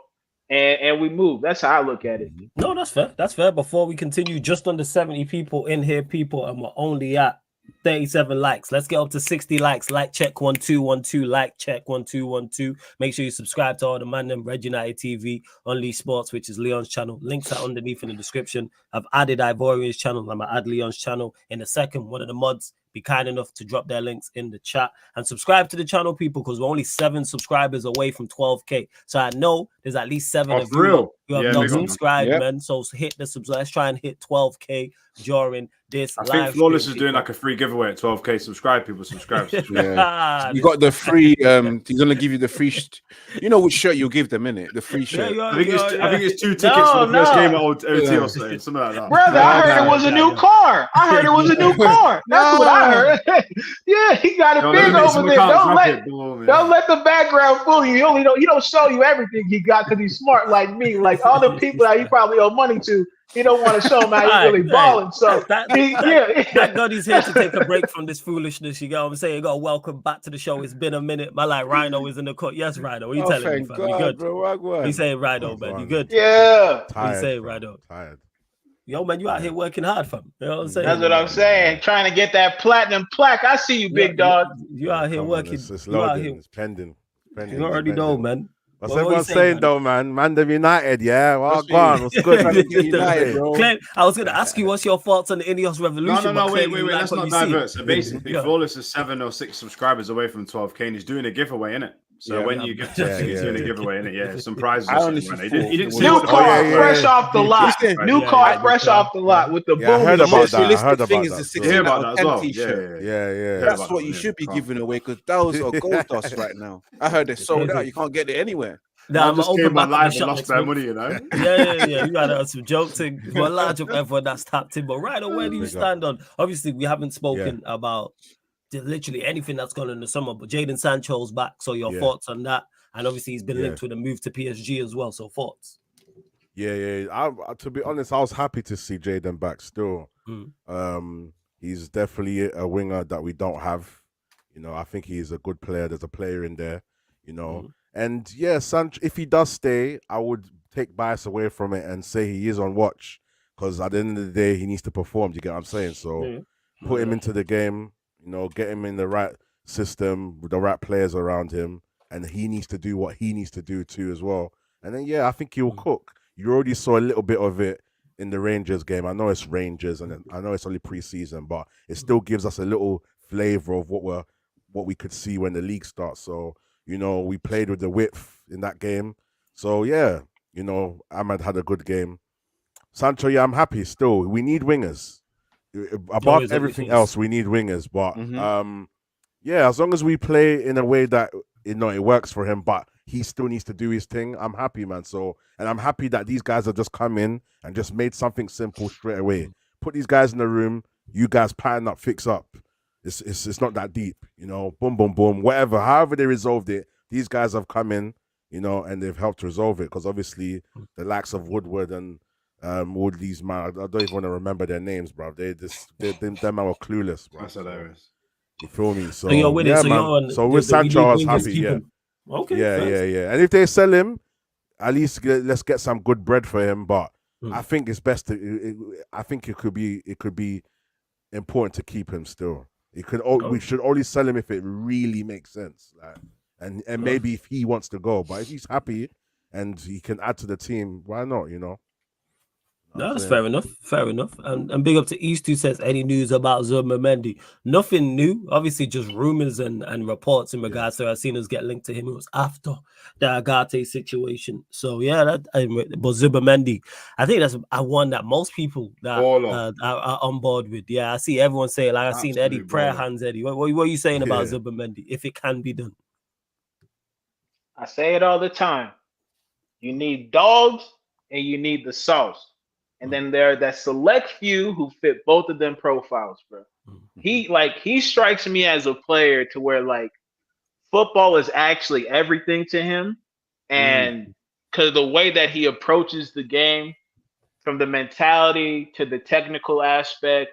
And we move. That's how I look at it. No, that's fair. That's fair. Before we continue, just under 70 people in here, people, and we're only at 37 likes. Let's get up to 60 likes. Like check 1212. Like check 1212. Make sure you subscribe to all the ManDem, RedUnitedTV, Unleash Sports, which is Leon's channel. Links are underneath in the description. I've added Ivorian's channel. I'm gonna add Leon's channel in a second. One of the mods be kind enough to drop their links in the chat and subscribe to the channel, people, because we're only 7 subscribers away from 12K. So I know there's at least 7 of you who have not subscribed, man. So hit the subscribe. Let's try and hit 12K during this. I think Flawless is doing like a free giveaway at 12K. Subscribe, people. Subscribe. You got the free. He's gonna give you the free. You know which shirt you'll give them, innit? The free shirt. I think it's 2 tickets for the first game at OT or something like that. Brother, I heard it was a new car. I heard it was a new car. That's what I heard. Yeah, he got it big over there. Don't let the background fool you. He don't show you everything he got because he's smart like me. Like all the people that he probably owe money to, he don't want to show him how he's really balling. So thank God he's here to take a break from this foolishness. You know what I'm saying? You got to welcome back to the show. It's been a minute. My like Rhino is in the court. Yes, Rhino. What are you telling me, fam? You good? Bro, he's saying Rhino, man. You good? Yeah. He's saying Rhino. Tired. Yo, man, you out here working hard, fam. You know what I'm saying? That's what I'm saying. Trying to get that platinum plaque. I see you, big dog. You out here working. It's loading. It's pending. You already know, man. What's everyone saying, though, man? ManDem United, yeah? Well, go on. What's good? United, bro. Claire, I was going to ask you, what's your thoughts on the INEOS revolution? No, wait. Let's not divert. So basically, Flawless is 7 or 6 subscribers away from 12K, and he's doing a giveaway, innit? So when you get to he's doing a giveaway, innit? Yeah, some prizes. He didn't new car fresh off the lot. New car fresh off the lot with the boom. I heard about that. I heard about that. Yeah. That's what you should be giving away because those are gold dust right now. I heard they're sold out. You can't get it anywhere. Nah, I'm open back live and lost their money, you know. Yeah. You got some jokes and a large of everyone that's tapped in. But right away, where do you stand on? Obviously, we haven't spoken about literally anything that's gone in the summer, but Jaden Sancho's back. So your thoughts on that? And obviously, he's been linked with a move to PSG as well. So thoughts? Yeah. To be honest, I was happy to see Jaden back still. He's definitely a winger that we don't have. You know, I think he's a good player. There's a player in there, you know. And yeah, Sancho, if he does stay, I would take bias away from it and say he is on watch because at the end of the day, he needs to perform. Do you get what I'm saying? So put him into the game, you know, get him in the right system with the right players around him, and he needs to do what he needs to do too as well. And then, I think he'll cook. You already saw a little bit of it in the Rangers game. I know it's Rangers and I know it's only pre-season, but it still gives us a little flavor of what we could see when the league starts. So, you know, we played with the width in that game. So, you know, Ahmad had a good game. Sancho, I'm happy still. We need wingers. Above everything else, we need wingers. But, as long as we play in a way that, you know, it works for him, but he still needs to do his thing, I'm happy, man. So, and I'm happy that these guys have just come in and just made something simple straight away. Put these guys in the room. You guys pattern up, fix up. It's not that deep, you know, boom, boom, boom, whatever. However they resolved it, these guys have come in, you know, and they've helped resolve it because obviously the likes of Woodward and Woodley's, man, I don't even want to remember their names, bro. Them man were clueless, bro. That's hilarious. You feel me? So you're winning. So with Sancho, I was happy, Okay. Yeah. And if they sell him, at least let's get some good bread for him. But I think it's best I think it could be important to keep him still. We should only sell him if it really makes sense, like, and maybe if he wants to go. But if he's happy and he can add to the team, why not? You know. No, that's fair enough. And big up to East who says any news about Zubimendi. Nothing new. Obviously, just rumors and reports in regards to I've seen us get linked to him. It was after the Agate situation. So but Zubimendi, I think that's one that most people that are on board with. Yeah, I see everyone saying like I've seen Eddie prayer hands. Eddie, what are you saying about Zubimendi? If it can be done, I say it all the time. You need dogs and you need the sauce. And then there are that select few who fit both of them profiles, bro. He strikes me as a player to where like football is actually everything to him. And because the way that he approaches the game, from the mentality to the technical aspect,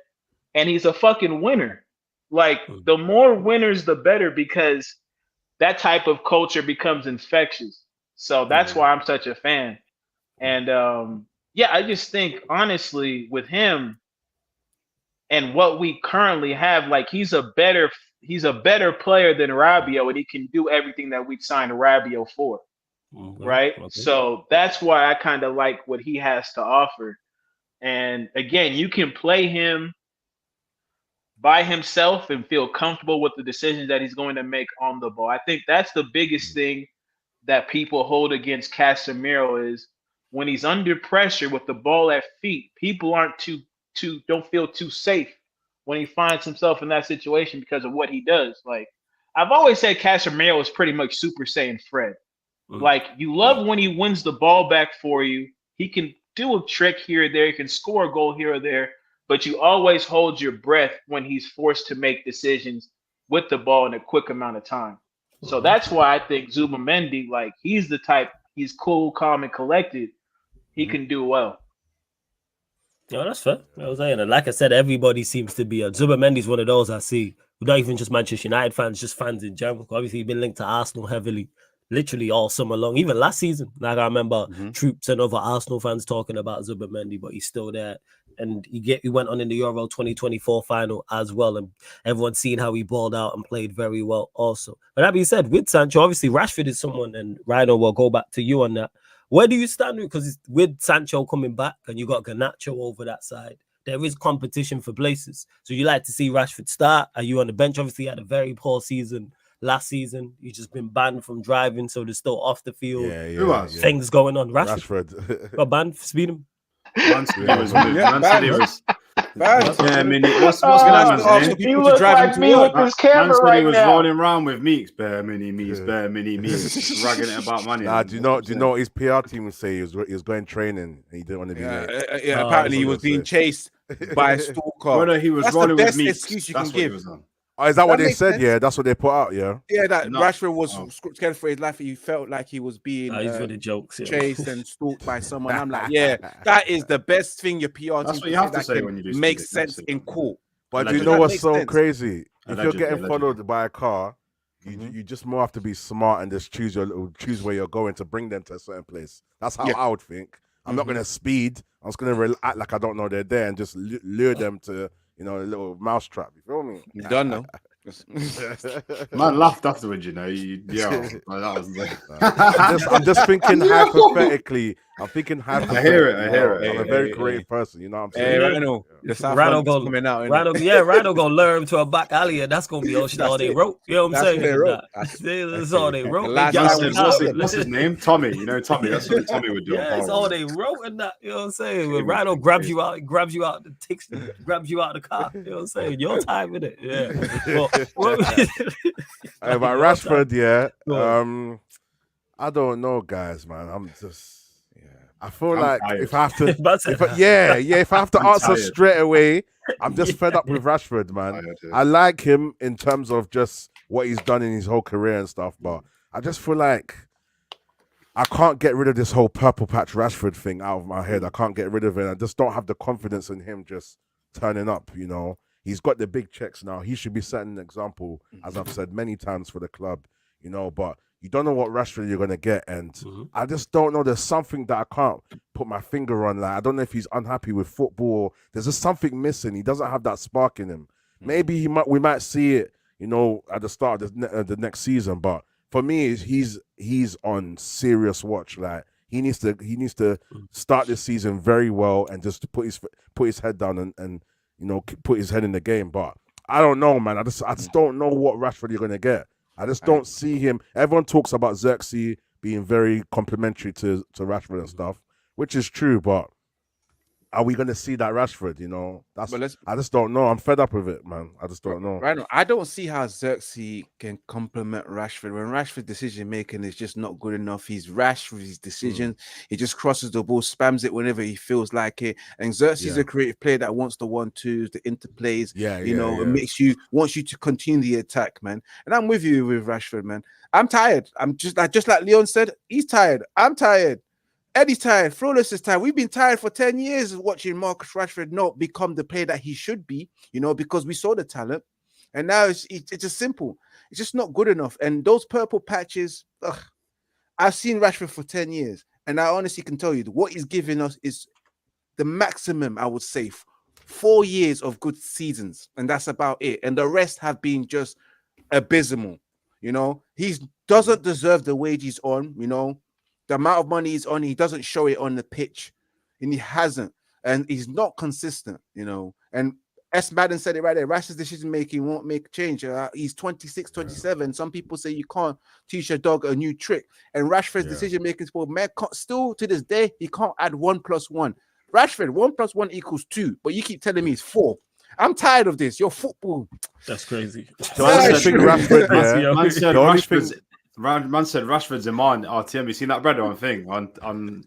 and he's a fucking winner. Like, the more winners, the better, because that type of culture becomes infectious. So that's why I'm such a fan. And yeah, I just think honestly with him and what we currently have, like he's a better player than Rabiot, and he can do everything that we signed Rabiot for. Right? So that's why I kind of like what he has to offer. And again, you can play him by himself and feel comfortable with the decisions that he's going to make on the ball. I think that's the biggest thing that people hold against Casemiro is when he's under pressure with the ball at feet, people aren't don't feel too safe when he finds himself in that situation because of what he does. Like, I've always said Casemiro is pretty much Super Saiyan Fred. Like, you love when he wins the ball back for you. He can do a trick here or there. He can score a goal here or there. But you always hold your breath when he's forced to make decisions with the ball in a quick amount of time. So that's why I think Zubimendi, like, he's the type, he's cool, calm, and collected. He can do well. Yeah, that's fair. I was saying, and like I said, everybody seems to be. Zubimendi's one of those I see. Not even just Manchester United fans, just fans in general. Obviously, he's been linked to Arsenal heavily, literally all summer long. Even last season, like I remember troops and other Arsenal fans talking about Zubimendi, but he's still there. And he went on in the Euro 2024 final as well, and everyone's seen how he balled out and played very well also. But that being said, with Sancho, obviously Rashford is someone, and Rhino will go back to you on that. Where do you stand with? Because with Sancho coming back and you got Garnacho over that side, there is competition for places. So you like to see Rashford start. Are you on the bench? Obviously, he had a very poor season last season. He's just been banned from driving, so there's still off the field things going on. Rashford. Got banned for speeding. What's going on? He looks like me with this camera right now. He was rolling around with Meeks, bare mini Meeks, ragging it about money. Nah, do you know what his PR team would say? He was going training and he didn't want to be late. Apparently he was being chased by a stalker. Well, no, he was rolling with Meeks. Excuse you can give. Oh, is that what they said? Sense. Yeah, that's what they put out. Yeah, that Rashford was scared for his life. He felt like he was being chased and stalked by someone. I'm like, yeah, that is the best thing your PR. That's what you have to say when you do. Makes sense in court. But do you know what's so crazy? If you're getting followed by a car, you just more have to be smart and just choose where you're going to bring them to a certain place. That's how I would think. I'm not gonna speed. I'm just gonna act like I don't know they're there and just lure them to. A little mousetrap. You feel me? You don't know. Man laughed afterwards, that was like... I'm just thinking hypothetically. I'm thinking hypothetically. I hear it. I'm a very creative person. You know what I'm saying? Rhino. Rhino gonna lure him to a back alley, and that's gonna be all they wrote. You know what I'm saying? That's all they wrote. What's his name? Tommy. Tommy. That's what Tommy would do. Yeah, that's all they wrote, and that. You know what I'm saying? When Rhino grabs you out the car. You know what I'm saying? Your time with it. Yeah. But Rashford, I don't know, guys, man. I'm just. I feel like tired. If I have to, if I have to answer straight away, I'm just fed up with Rashford, man. I like him in terms of just what he's done in his whole career and stuff, but I just feel like I can't get rid of this whole purple patch Rashford thing out of my head. I can't get rid of it. I just don't have the confidence in him just turning up, He's got the big checks now. He should be setting an example, as I've said many times for the club, but you don't know what Rashford you're going to get. And I just don't know. There's something that I can't put my finger on. Like, I don't know if he's unhappy with football. There's just something missing. He doesn't have that spark in him. Maybe we might see it, at the start of the next season. But for me, he's on serious watch. Like, he needs to start this season very well and just put his head down and put his head in the game. But I don't know, man. I just don't know what Rashford you're going to get. I just don't see him. Everyone talks about Xerxes being very complimentary to Rashford and stuff, which is true, but are we going to see that Rashford, I just don't know. I'm fed up with it, man. I just don't know. Right now, I don't see how Xerxes can complement Rashford when Rashford's decision-making is just not good enough. He's rash with his decisions. He just crosses the ball, spams it whenever he feels like it. And Xerxes is a creative player that wants the 1-2s, the interplays, and wants you to continue the attack, man. And I'm with you with Rashford, man. I'm tired. I'm just like Leon said, he's tired. I'm tired. Eddie's tired. Flawless is tired. We've been tired for 10 years watching Marcus Rashford not become the player that he should be, because we saw the talent. And now it's just simple. It's just not good enough. And those purple patches, I've seen Rashford for 10 years. And I honestly can tell you what he's giving us is the maximum, I would say, 4 years of good seasons. And that's about it. And the rest have been just abysmal. He doesn't deserve the wage he's on, the amount of money he's on, he doesn't show it on the pitch, and he hasn't, and he's not consistent, and Madden said it right there. Rash's decision making won't make change. He's 26, 27. Some people say you can't teach a dog a new trick, and Rashford's decision making still to this day he can't add 1 + 1. Rashford 1 + 1 = 2, but you keep telling me it's 4. I'm tired of this. Your football. That's crazy. So I think Rashford. Man said Rashford's a man. Oh, Tim, you seen that bread on thing on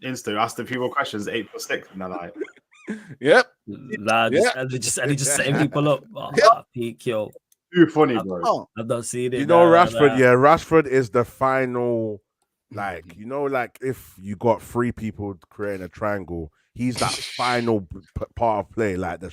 Insta? Asking people questions 8 + 6, and they're like, "Yep, and they just setting people up." Peak, yo, too funny, bro. I've not seen it. Rashford. Yeah, Rashford is the final. Like if you got 3 people creating a triangle, he's that final part of play, like the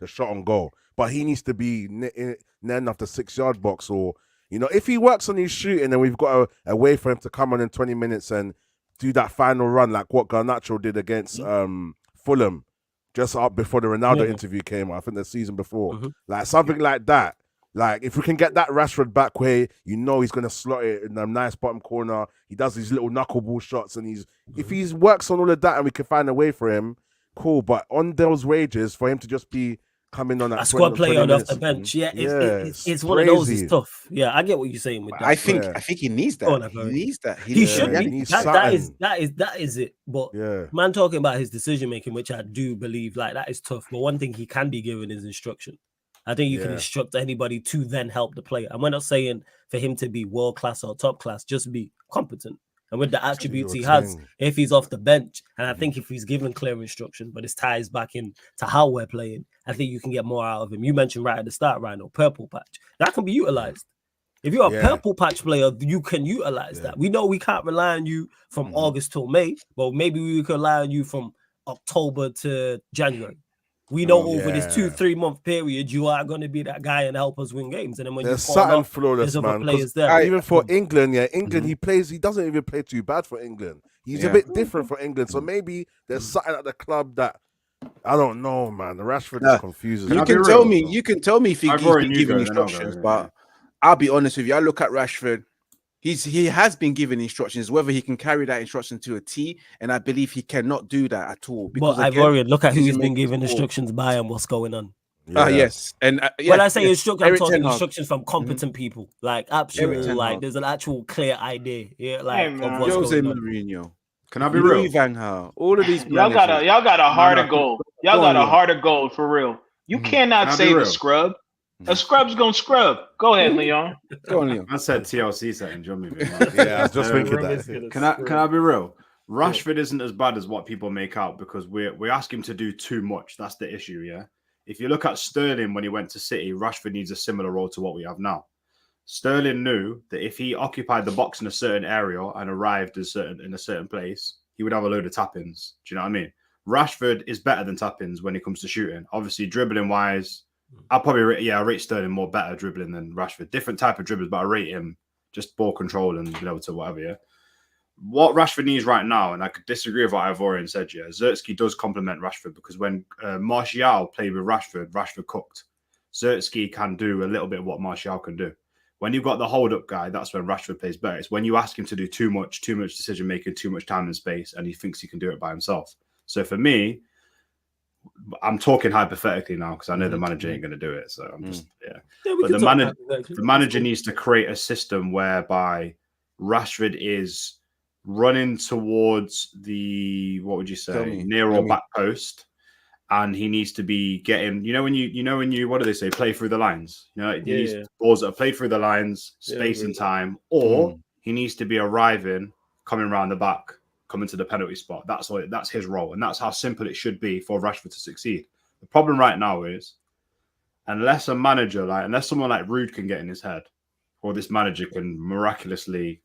shot on goal. But he needs to be near enough the 6-yard box, or if he works on his shooting, then we've got a way for him to come on in 20 minutes and do that final run, like what Garnacho did against Fulham, just up before the Ronaldo interview came. I think the season before, like something like that. Like if we can get that Rashford back where he's gonna slot it in a nice bottom corner, he does these little knuckleball shots, and if he works on all of that and we can find a way for him, cool. But on those wages, for him to just be coming on a squad player off the bench, it's one of those. It's tough. Yeah, I get what you're saying with that. I think he needs that. He needs that. He should. That is it. But man, talking about his decision making, which I do believe, like that is tough. But one thing he can be given is instruction. I think you can instruct anybody to then help the player. And we're not saying for him to be world class or top class, just be competent. And with the attributes he has, if he's off the bench, and I think if he's given clear instruction, but it ties back in to how we're playing, I think you can get more out of him. You mentioned right at the start, Rhino, purple patch. That can be utilized. If you're a purple patch player, you can utilize that. We know we can't rely on you from August till May, but maybe we could rely on you from October to January. We know over this 2-3 month period, you are going to be that guy and help us win games. And then when there's you something flawless, man. Players there. Even for England, he doesn't even play too bad for England. He's a bit different for England. So maybe there's something at the club that I don't know, man. The Rashford is confusing. You can tell me if he's been giving instructions, but I'll be honest with you. I look at Rashford. He has been given instructions, whether he can carry that instruction to a T, and I believe he cannot do that at all. But I've worried. Look at who he's been given instructions by and what's going on. Yes, and when I say instructions, I'm talking instructions from competent people, like actual, like there's an actual clear idea, of what's going on. Mourinho. Can I be real? Van Gaal, all of these y'all got a heart of gold. Y'all got a heart of gold for real. You cannot say the scrub. A scrub's gonna scrub. Go ahead, Leon. Go on, Leon. I said TLC setting. John, I was just thinking that. Can I be real? Rashford isn't as bad as what people make out because we ask him to do too much. That's the issue. Yeah. If you look at Sterling when he went to City, Rashford needs a similar role to what we have now. Sterling knew that if he occupied the box in a certain area and arrived in a certain place, he would have a load of tap-ins. Do you know what I mean? Rashford is better than tap-ins when it comes to shooting. Obviously, dribbling wise. I'll probably I rate Sterling more better dribbling than Rashford. Different type of dribblers, but I rate him just ball control and to whatever. Yeah. What Rashford needs right now, and I could disagree with what Ivorian said. Yeah, Zertsky does complement Rashford because when Martial played with Rashford cooked. Zertsky can do a little bit of what Martial can do. When you've got the hold-up guy, that's when Rashford plays better. It's when you ask him to do too much decision making, too much time and space, and he thinks he can do it by himself. So for me. I'm talking hypothetically now because I know the manager ain't going to do it. So I'm just but the manager needs to create a system whereby Rashford is running towards the near or back post, and he needs to be getting. When you what do they say? Play through the lines. He needs balls that are played through the lines, space and time, or he needs to be arriving, coming around the back. Coming to the penalty spot. That's his role. And that's how simple it should be for Rashford to succeed. The problem right now is unless someone like Rude can get in his head, or this manager can miraculously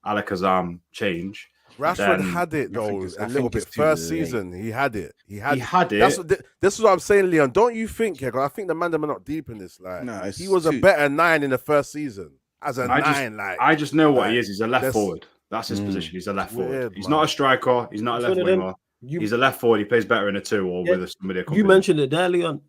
Alakazam change, Rashford had it though a little bit. First season, he had it. He had it. This is what I'm saying, Leon. Don't you think? Yeah, I think the ManDem are not deep in this. Like, he was a better 9 in the first season as a 9. I just know what he is. He's a left forward. That's his position. He's a left forward. He's not a striker. He's not a left winger. He's a left forward. He plays better in a 2 or with somebody. You mentioned it there, Leon.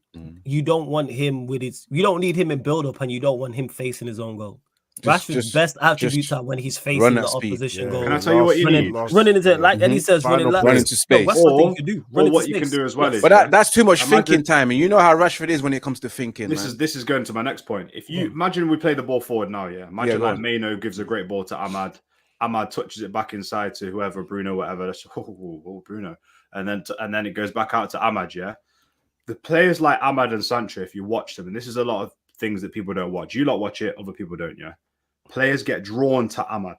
You don't want him with his. You don't need him in build up, and you don't want him facing his own goal. Rashford's best attributes are when he's facing the opposition goal. Can I tell you what you need? Running into like Eddie says, running into space. Or what you can do as well is, but that's too much thinking time, and you know how Rashford is when it comes to thinking. This is going to my next point. If you imagine we play the ball forward now, imagine like Maino gives a great ball to Ahmad. Ahmad touches it back inside to whoever, Bruno, whatever. That's Bruno, and then it goes back out to Ahmad. Yeah, the players like Ahmad and Sancho, if you watch them, and this is a lot of things that people don't watch. You lot watch it, other people don't. Yeah. Players get drawn to Ahmad.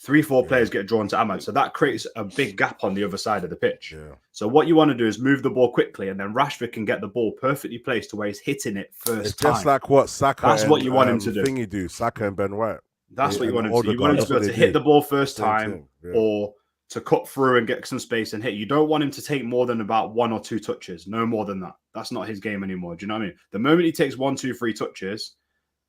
3-4 players get drawn to Ahmad. So that creates a big gap on the other side of the pitch. Yeah. So what you want to do is move the ball quickly, and then Rashford can get the ball perfectly placed to where he's hitting it first time. Just like what Saka That's what you want him to do. Thing you do, Saka and Ben White. That's what you want him to do. You want him to be able to hit the ball first time or to cut through and get some space and hit. You don't want him to take more than about 1 or 2 touches. No more than that. That's not his game anymore. Do you know what I mean? The moment he takes 1, 2, 3 touches,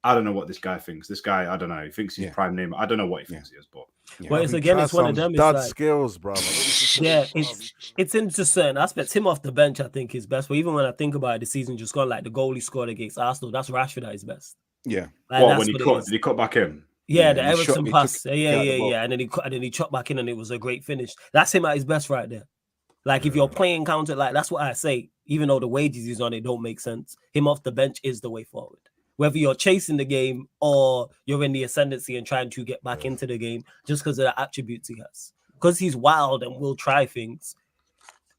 I don't know what this guy thinks. This guy, I don't know. He thinks he's prime name. I don't know what he thinks he is, but well, it's one of them. Dad skills, bro. It's into certain aspects. Him off the bench, I think, is best. But even when I think about it, the season just gone, like the goal he scored against Arsenal, that's Rashford at his best. Yeah. Like, when did he cut back in? Yeah, the Ericsson pass. Yeah. And then he chopped back in, and it was a great finish. That's him at his best right there. Like if you're playing counter, like that's what I say. Even though the wages he's on, it don't make sense. Him off the bench is the way forward. Whether you're chasing the game or you're in the ascendancy and trying to get back into the game just because of the attributes he has. Because he's wild and will try things.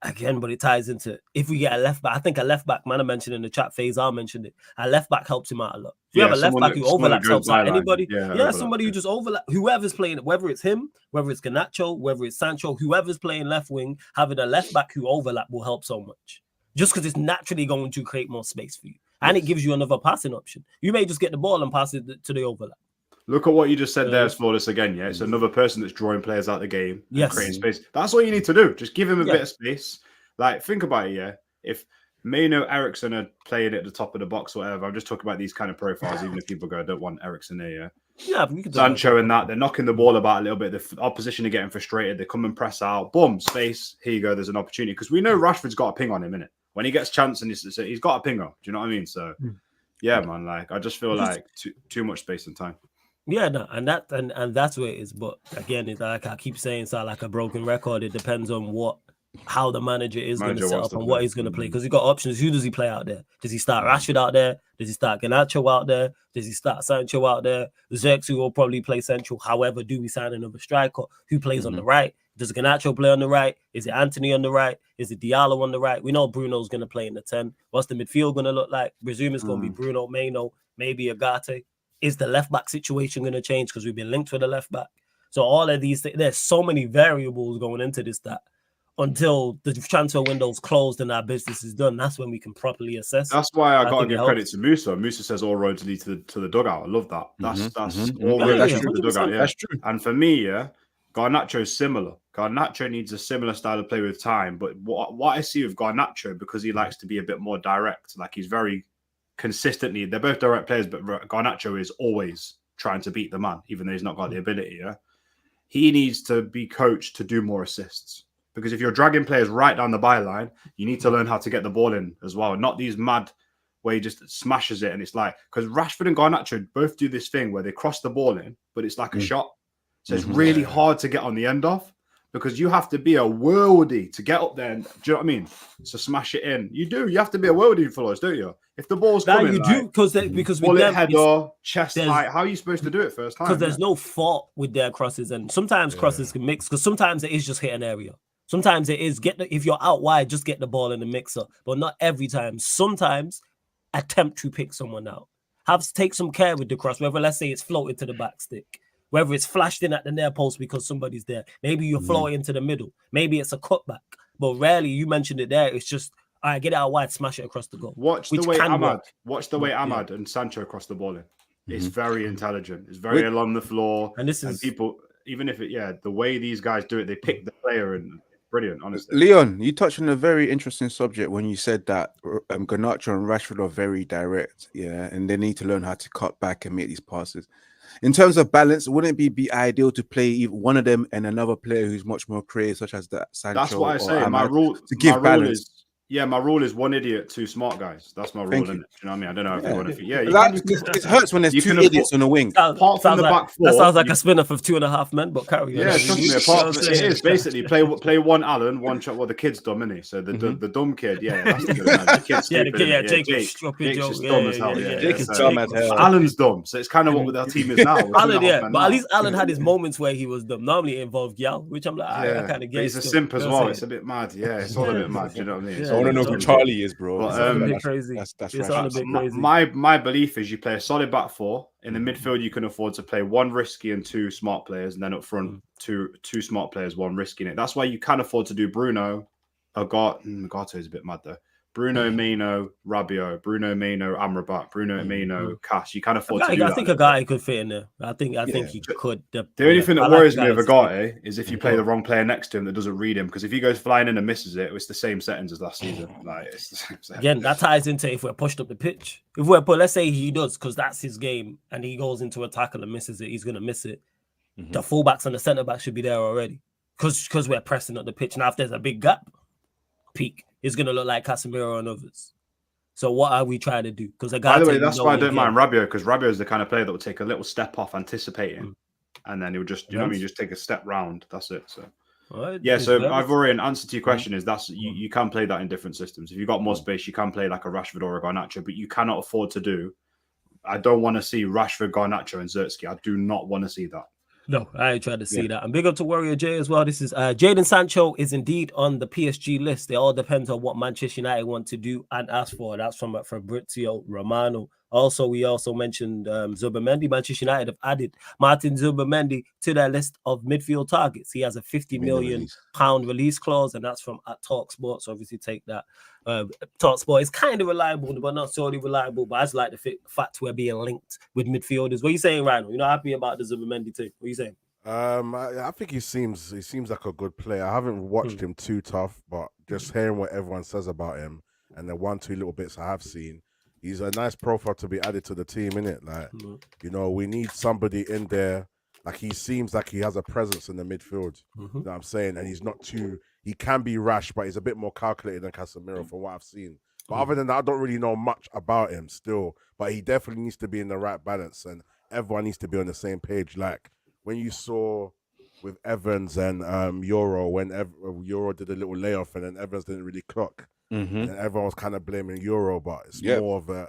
Again, but it ties into if we get a left back. I think a left back, man, I mentioned in the chat phase, I mentioned it. A left back helps him out a lot. If you have a left back who overlaps, helps out anybody. Somebody who just overlaps, whoever's playing, whether it's him, whether it's Garnacho, whether it's Sancho, whoever's playing left wing, having a left back who overlap will help so much. Just because it's naturally going to create more space for you. And it gives you another passing option. You may just get the ball and pass it to the overlap. Look at what you just said there, Flawless, again. Yeah, it's another person that's drawing players out of the game, creating space. That's all you need to do. Just give him a bit of space. Like, think about it, yeah. If Maino, Ericsson are playing at the top of the box, or whatever, I'm just talking about these kind of profiles, even if people go, I don't want Ericsson there, yeah. We could Sancho and that, they're knocking the ball about a little bit. The opposition are getting frustrated. They come and press out. Boom, space. Here you go. There's an opportunity. Because we know Rashford's got a ping on him, innit? When he gets chance and he's got a pinger. Do you know what I mean? So, yeah, man. Like, I just feel like too much space and time. Yeah, no, and that's where it is. But again, it's like I keep saying, it's like a broken record. It depends on how the manager is going to set up and what he's going to play. Because he's got options. Who does he play out there? Does he start Rashford out there? Does he start Garnacho out there? Does he start Sancho out there? Xerxes will probably play central. However, do we sign another striker who plays on the right? Does Garnacho play on the right? Is it Anthony on the right? Is it Diallo on the right? We know Bruno's going to play in the 10. What's the midfield going to look like? Presume it's going to be Bruno, Maino, maybe Agate. Is the left back situation going to change because we've been linked with the left back? So all of these things, there's so many variables going into this that until the transfer window's closed and our business is done, that's when we can properly assess. That's why I got to give credit to Musa. Musa says all roads lead to the dugout. I love that. That's all roads lead to the dugout. Yeah, that's true. And for me, Garnacho is similar. Garnacho needs a similar style of play with time. But what I see with Garnacho, because he likes to be a bit more direct, like he's very consistently, they're both direct players, but Garnacho is always trying to beat the man, even though he's not got the ability. Yeah, he needs to be coached to do more assists. Because if you're dragging players right down the byline, you need to learn how to get the ball in as well. Not these mad where he just smashes it. And it's like, because Rashford and Garnacho both do this thing where they cross the ball in, but it's like a shot. So it's really hard to get on the end of, because you have to be a worldie to get up there. And, do you know what I mean? So smash it in. You do. You have to be a worldie for us, don't you? If the ball's coming, you do, because with them, header, chest height, how are you supposed to do it first time? Because there's no fault with their crosses, and sometimes crosses can mix. Because sometimes it is just hit an area. Sometimes it is if you're out wide, just get the ball in the mixer, but not every time. Sometimes attempt to pick someone out. Take some care with the cross, whether let's say it's floated to the back stick, whether it's flashed in at the near post because somebody's there. Maybe you're floating into the middle. Maybe it's a cutback, but rarely, you mentioned it there, it's just, all right, get it out wide, smash it across the goal. Watch the way Ahmad and Sancho cross the ball in. It's very intelligent. It's very along the floor. And people... even if the way these guys do it, they pick the player and brilliant, honestly. Leon, you touched on a very interesting subject when you said that Garnacho and Rashford are very direct, and they need to learn how to cut back and make these passes. In terms of balance, wouldn't it be ideal to play either one of them and another player who's much more creative, such as that Sancho? That's what I say. Ahmad, My rule to give balance. my rule is one idiot, two smart guys. That's my rule, isn't it? Do you know what I mean? I don't know if you want to. It hurts when there's two idiots on the wing. Apart from the back four, that sounds like a spin-off of 2.5 Men, but carry on. Yeah, trust me. It is basically play one Alan, one Chuck. Well, the kid's dumb, isn't he? So the dumb kid, that's the good man. The kid's stupid. Jake's just dumb as hell. Jake is dumb as hell. Alan's dumb, so it's kind of what our team is now. Alan, but at least Alan had his moments where he was dumb. Normally it involved Yal, which I'm like, I kind of get. He's a simp as well. It's a bit mad. Yeah, it's all a bit mad. You know what I mean? I want to know who Charlie is, bro. It's a bit crazy. That's it's right. all a bit crazy. My belief is you play a solid back four. In the midfield, you can afford to play one risky and two smart players, and then up front, two smart players, one risky in it. That's why you can afford to do Bruno. Gato is a bit mad though. Bruno, Mino, Rabiot, Bruno, Mino, Amrabat, Bruno, Mino, Cash. You can afford to do that. I think a guy could fit in there. I think he could. The only thing that worries me with Agate is if you play the wrong player next to him that doesn't read him, because if he goes flying in and misses it, it's the same settings as last season. Like it's the same settings. Again, that ties into if we're pushed up the pitch. But let's say he does, because that's his game, and he goes into a tackle and misses it, he's gonna miss it. The fullbacks and the centre back should be there already, because we're pressing up the pitch. Now, if there's a big gap, peak. It's going to look like Casemiro and others. So what are we trying to do? Because by the way, that's why I don't mind Rabiot, because Rabiot is the kind of player that will take a little step off, anticipating, and then he'll just, you know what I mean, just take a step round. That's it. So so I've already answered to your question is you can play that in different systems. If you've got more space, you can play like a Rashford or a Garnacho, but you cannot afford to do. I don't want to see Rashford, Garnacho, and Zertsky. I do not want to see that. No, I ain't trying to see that. And big up to Warrior J as well. This is Jaden Sancho is indeed on the PSG list. It all depends on what Manchester United want to do and ask for. That's from Fabrizio Romano. Also, we also mentioned Zubimendi. Manchester United have added Martin Zubimendi to their list of midfield targets. He has a £50 million release clause, and that's from at TalkSport. So obviously take that. TalkSport is kind of reliable, but not solely reliable. But I just like the fact we're being linked with midfielders. What are you saying, Rhino? You're not happy about the Zubimendi too? What are you saying? I think he seems like a good player. I haven't watched him too tough, but just hearing what everyone says about him and the 1-2 little bits I have seen, he's a nice profile to be added to the team, innit? Like, you know, we need somebody in there. Like, he seems like he has a presence in the midfield. You know what I'm saying? And he's not too, he can be rash, but he's a bit more calculated than Casemiro from what I've seen. But other than that, I don't really know much about him still. But he definitely needs to be in the right balance, and everyone needs to be on the same page. Like, when you saw with Evans and Euro, when Euro did a little layoff and then Evans didn't really clock. And everyone was kind of blaming Euro, but it's more of a,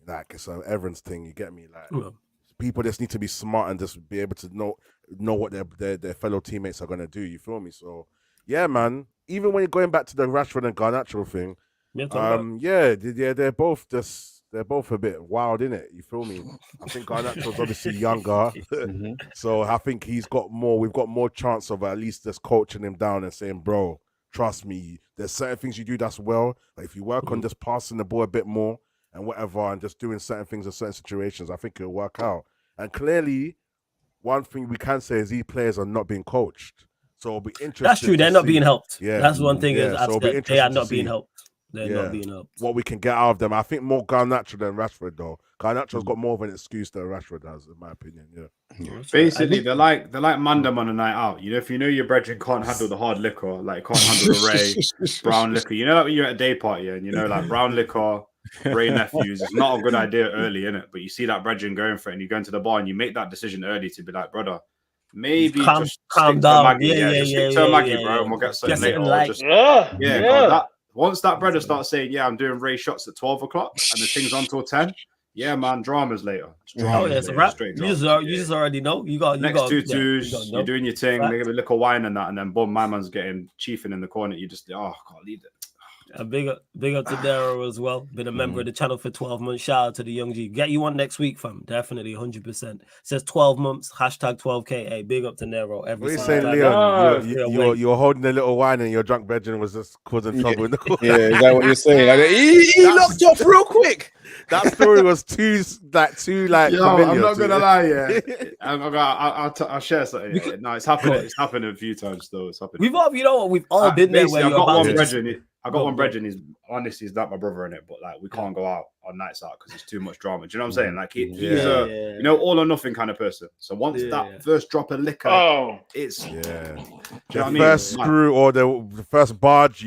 like, it's an Evans thing, you get me? Like, people just need to be smart and just be able to know what their fellow teammates are going to do, you feel me? So, yeah, man, even when you're going back to the Rashford and Garnacho thing, they're both a bit wild, innit? You feel me? I think Garnacho's obviously younger, so I think we've got more chance of at least just coaching him down and saying, bro, trust me, there's certain things you do that's well. Like if you work on just passing the ball a bit more and whatever, and just doing certain things in certain situations, I think it'll work out. And clearly, one thing we can say is these players are not being coached. So it'll be interesting. That's true. They're not being helped. Yeah, that's one thing. Is so they are not being helped. They're not being helped. What we can get out of them, I think more Garnacho than Rashford though. Garnacho's got more of an excuse than Rashford has, in my opinion. Basically, they're like ManDem on a night out. You know, if you know your brethren can't handle the hard liquor, like can't handle the Ray brown liquor. You know, like when you're at a day party and you know, like brown liquor, Ray nephews. It's not a good idea early, innit? But you see that brethren going for it, and you go into the bar and you make that decision early to be like, brother, maybe just calm down. Stick to Maggie, bro, and we'll get something later. Once that brother starts saying, I'm doing Ray shots at 12 o'clock and the thing's on till 10, man, dramas later. It's a wrap. You just already know. You got next two twos, you're doing your thing, maybe a little wine and that, and then boom, my man's getting chiefing in the corner. You just, can't leave it. A big up to Daryl as well. Been a member of the channel for 12 months. Shout out to the young G. Get you on next week, fam. Definitely, 100%. Says 12 months. Hashtag 12K. Hey, big up to Nero. What are you saying, Leon? You're holding a little wine and your drunk bedroom was just causing trouble in the corner. Yeah, is that what you're saying? Like, he locked off real quick. That story was too Yo, I'm not gonna lie, yeah. I'll share something. Yeah. No, it's happened. It's happened a few times though. It's happened. We've all been there. Where I got one brethren. He's honestly, he's not my brother in it, but like we can't go out on nights out because it's too much drama. Do you know what I'm saying? Like he's a all or nothing kind of person. So once that first drop of liquor, it's the first screw or the first barge,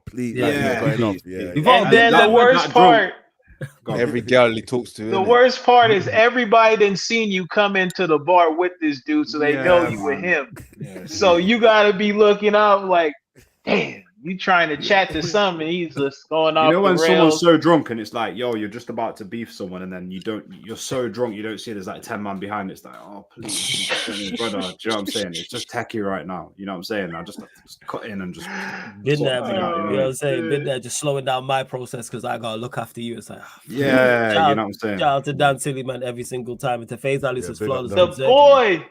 please, And then the worst part. Every girl he talks to. The worst part is everybody done seen you come into the bar with this dude, so they know you with him. So you gotta be looking up like, damn, you trying to chat to something, he's just going off. You know when the rails. someone's so drunk and it's like, yo, you're just about to beef someone, and then you're so drunk you don't see there's like 10 man behind. It's like, oh please, brother. Do you know what I'm saying? It's just techie right now. You know what I'm saying? I just cut in and just been there, you know what I'm saying? Been there, just slowing down my process because I gotta look after you. It's like, you know what I'm saying? Shout out to Dan Silly, man, every single time. And to FaZe Ali says flawless. The boy.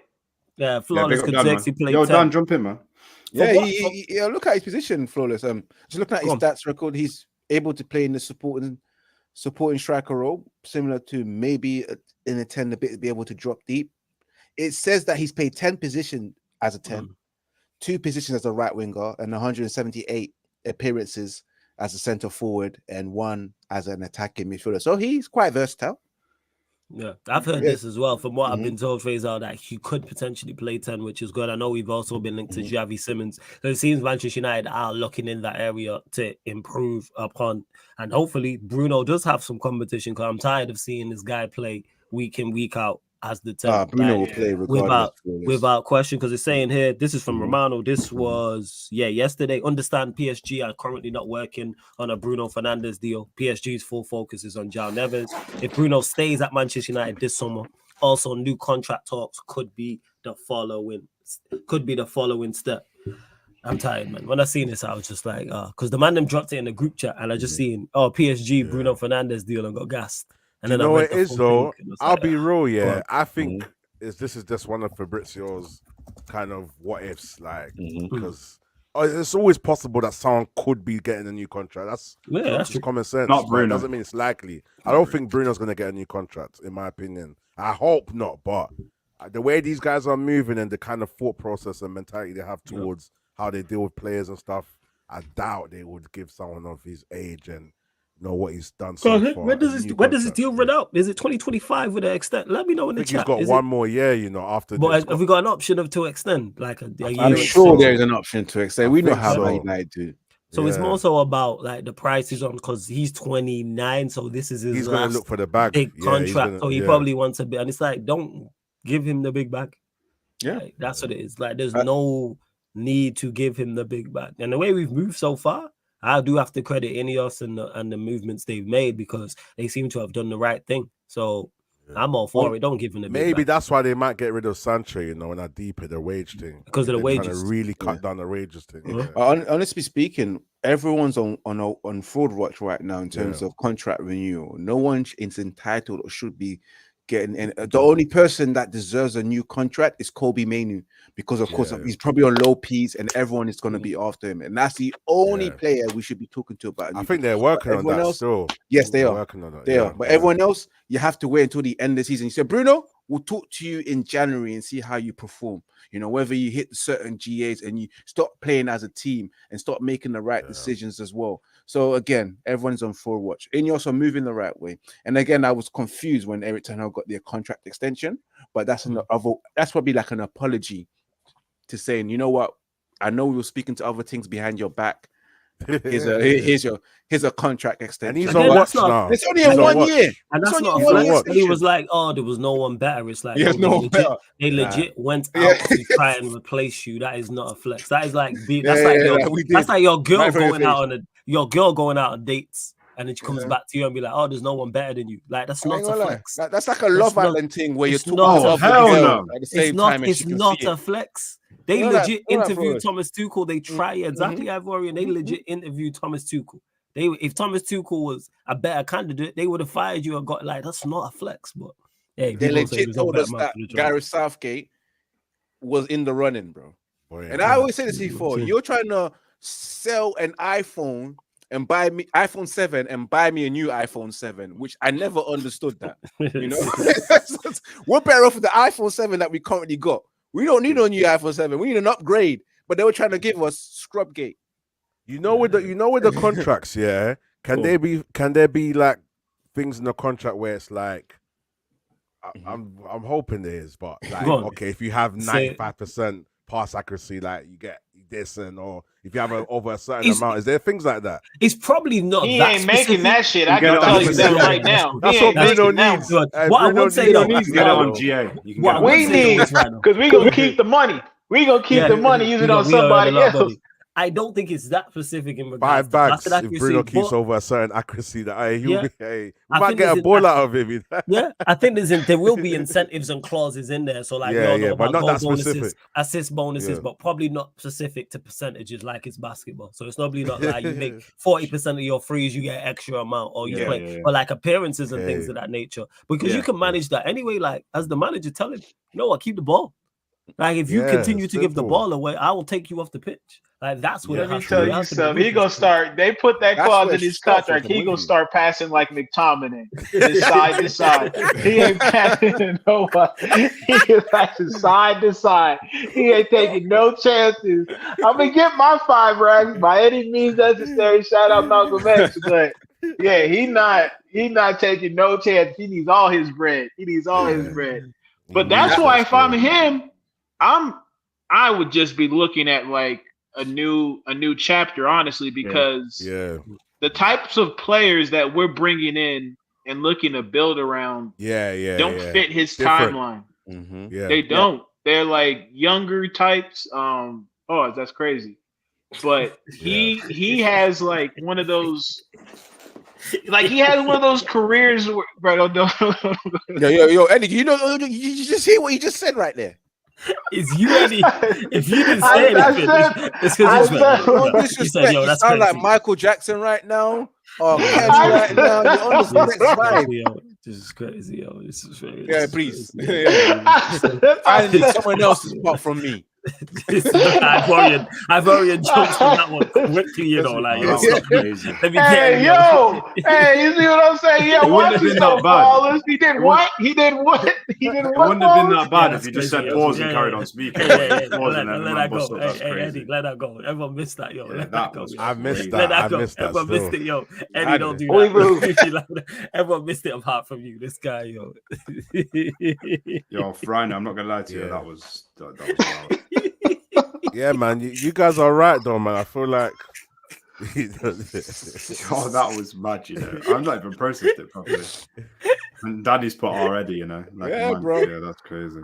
Yeah, flawless consecutive play. Yo, Dan, jump in, man. Yeah, look at his position, flawless. Just looking at his stats record, he's able to play in the supporting striker role, similar to maybe in a 10 a bit to be able to drop deep. It says that he's played 10 positions as a 10, 2 positions as a right winger, and 178 appearances as a centre forward, and 1 as an attacking midfielder. So he's quite versatile. Yeah, I've heard this as well. From what I've been told, Faisal, that he could potentially play 10, which is good. I know we've also been linked to Javi Simmons. So it seems Manchester United are looking in that area to improve upon. And hopefully Bruno does have some competition, because I'm tired of seeing this guy play week in, week out as the 10. Bruno will play regardless. Without question, because it's saying here, this is from Romano. This was, yesterday. Understand PSG are currently not working on a Bruno Fernandes deal. PSG's full focus is on João Neves. If Bruno stays at Manchester United this summer, also new contract talks could be the following step. I'm tired, man. When I seen this, I was just like, because the ManDem dropped it in the group chat, and I just seen, PSG Bruno Fernandes deal, and got gassed. And then what it is though? I'll be real, I think this is just one of Fabrizio's kind of what ifs, like, because it's always possible that someone could be getting a new contract. That's just common sense. Not Bruno. Doesn't mean it's likely. I don't think Bruno's going to get a new contract, in my opinion. I hope not, but the way these guys are moving and the kind of thought process and mentality they have towards how they deal with players and stuff, I doubt they would give someone of his age and know what he's done so far. When does his deal run out? Is it 2025 with an extent? Let me know in the chat. He's got one more year, after but this. have we got an option to extend? Like a year? I'm sure there's an option to extend. We know how United do. So it's more so about like the prices on, because he's 29, so this is his going to look for the big contract. So he probably wants a bit, and it's like, don't give him the big bag. Yeah, like, that's what it is. Like, there's no need to give him the big bag. And the way we've moved so far, I do have to credit INEOS and the movements they've made, because they seem to have done the right thing. So I'm all for it. Don't give him the big maybe bag. That's why they might get rid of Sancho, when I deepen the wage thing. Because of the wages. To really cut down the wages thing. Honestly speaking, everyone's on fraud watch right now in terms of contract renewal. No one is entitled or should be getting in. The only person that deserves a new contract is Kobe Mainoo, because of course he's probably on low P's and everyone is going to be after him, and that's the only player we should be talking to about. I think they're working on that still. Yes, they are working on that. They are, but everyone else, you have to wait until the end of the season. You said, Bruno, we'll talk to you in January and see how you perform. Whether you hit certain GAs and you stop playing as a team and start making the right decisions as well. So again, everyone's on full watch. INEOS are moving the right way. And again, I was confused when Eric Ten Hag got their contract extension, but that's probably like an apology to saying, you know what, I know we were speaking to other things behind your back. Here's a contract extension. And he's on watch now. It's only a 1 year. And that's not a flex. And he was like, there was no one better. It's like, they legit went out to try and replace you. That is not a flex. That is like, that's like your girl going out on dates. And then she comes back to you and be like, there's no one better than you. Like, that's not a flex. That's like a Love Island thing where you're talking about at the same time. It's not a flex. They All legit that interviewed flourish. Thomas Tuchel. They try exactly Ivorian. They legit interviewed Thomas Tuchel. If Thomas Tuchel was a better candidate, they would have fired you and got like, that's not a flex. But hey, They people say legit there's a told better us man that for the job. Gareth Southgate was in the running, bro. Boy, And I always say this before: you're trying to sell an iPhone and buy me iPhone 7 and buy me a new iPhone 7, which I never understood that. You know, we're better off with the iPhone 7 that we currently got. We don't need a new iPhone 7. We need an upgrade. But they were trying to give us Scrubgate. with the contracts, yeah. Can there be like things in the contract where it's like I'm hoping there is, but like okay, if you have 95% pass accuracy, like you get this, and or if you have over a certain amount, is there things like that? It's probably not. He that ain't specific. making that shit. I can tell you that right now. That's what Bruno needs. What I would say though, you can get it on GA. What we need, because we gonna keep the money. We gonna keep the money, use it on somebody else. I don't think it's that specific in regards 5 bags to if Bruno keeps over a certain accuracy that we might get a ball out of him. Yeah, I think there will be incentives and clauses in there. So like but not that bonuses, specific. assist bonuses, but probably not specific to percentages like it's basketball. So it's probably not like you make 40% of your frees, you get extra amount, or you play, but like appearances and things of that nature. Because you can manage that anyway. Like as the manager, tell him, you know what, keep the ball. Like if you continue to give the ball away, I will take you off the pitch. Like that's what. Let me tell you something. He gonna start. They put that clause in his contract. He gonna start passing like McTominay, side to side. He ain't passing to nobody. He is passing side to side. He ain't taking no chances. I'm gonna get my 5 racks by any means necessary. Shout out Malcolm X, but yeah, he not taking no chance. He needs all his bread. But that's why if I'm him, I would just be looking at like a new chapter, honestly, because the types of players that we're bringing in and looking to build around don't fit his timeline. They don't. They're like younger types. That's crazy. But he has like one of those. Like he has one of those careers where, bro. Yo, Eddie, you just hear what you just said right there. Is you Eddie? If you didn't say anything, it's because you said, "Yo, that's sound like Michael Jackson right now." Right now, you're on the next vibe. This is crazy, yo. This is very. Yeah, please. I need someone else's part from me. I've already jokes on that one quickly, you know, like Hey, you see what I'm saying? Yeah, watch yourself, ballers. He did what? It wouldn't have been that bad if you just said pause and carried on speaking. Let that go. Hey, Eddie, let that go. Everyone missed that, yo. Let that go. I missed that. Everyone missed it, yo. Eddie, don't do that. Everyone missed it apart from you. This guy, yo. Yo, Ryan, I'm not gonna lie to you. That was wild. Yeah, man, you guys are right though, man. I feel like that was mad, you know. I'm not even processed it properly. And Daddy's put already, you know. Like, bro. Yeah, that's crazy.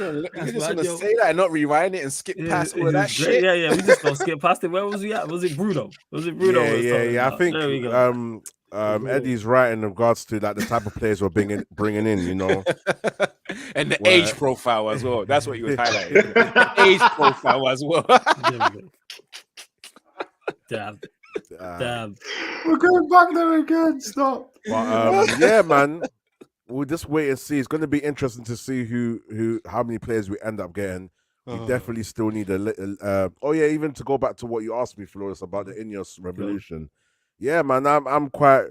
You just want to say that and not rewind it and skip past all of that shit. Yeah, we just gonna skip past it. Where was we at? Was it Bruno? Yeah. I think Eddie's right in regards to like the type of players we're bringing in, you know, and the age profile as well. That's what you was highlighting. The age profile as well. Damn. We're going back there again. Stop. But, yeah, man. We'll just wait and see. It's going to be interesting to see how many players we end up getting. We definitely still need a little. Even to go back to what you asked me, Flores, about the INEOS revolution. Yeah, man, I'm quite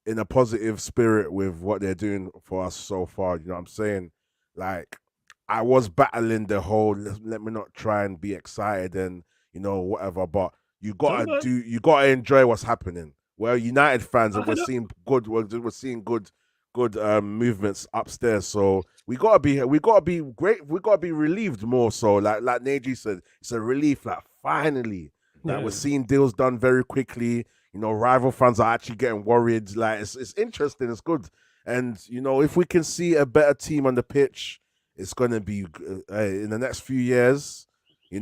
in a positive spirit with what they're doing for us so far. You know what I'm saying? Like, I was battling the whole let me not try and be excited and whatever, but you gotta enjoy what's happening. Well, United fans, and we're seeing good movements upstairs, so we gotta be great. We gotta be relieved more so. Like Neji said, it's a relief. Like finally, we're seeing deals done very quickly. Rival fans are actually getting worried. Like it's interesting. It's good, and if we can see a better team on the pitch, it's gonna be in the next few years. We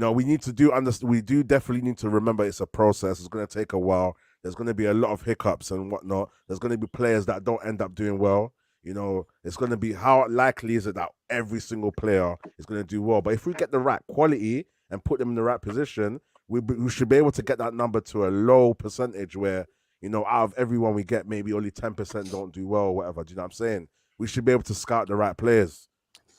do definitely need to remember it's a process. It's gonna take a while. There's going to be a lot of hiccups and whatnot. There's going to be players that don't end up doing well. You know, it's going to be how likely is it that every single player is going to do well. But if we get the right quality and put them in the right position, we should be able to get that number to a low percentage where, you know, out of everyone we get, maybe only 10% don't do well or whatever. Do you know what I'm saying? We should be able to scout the right players.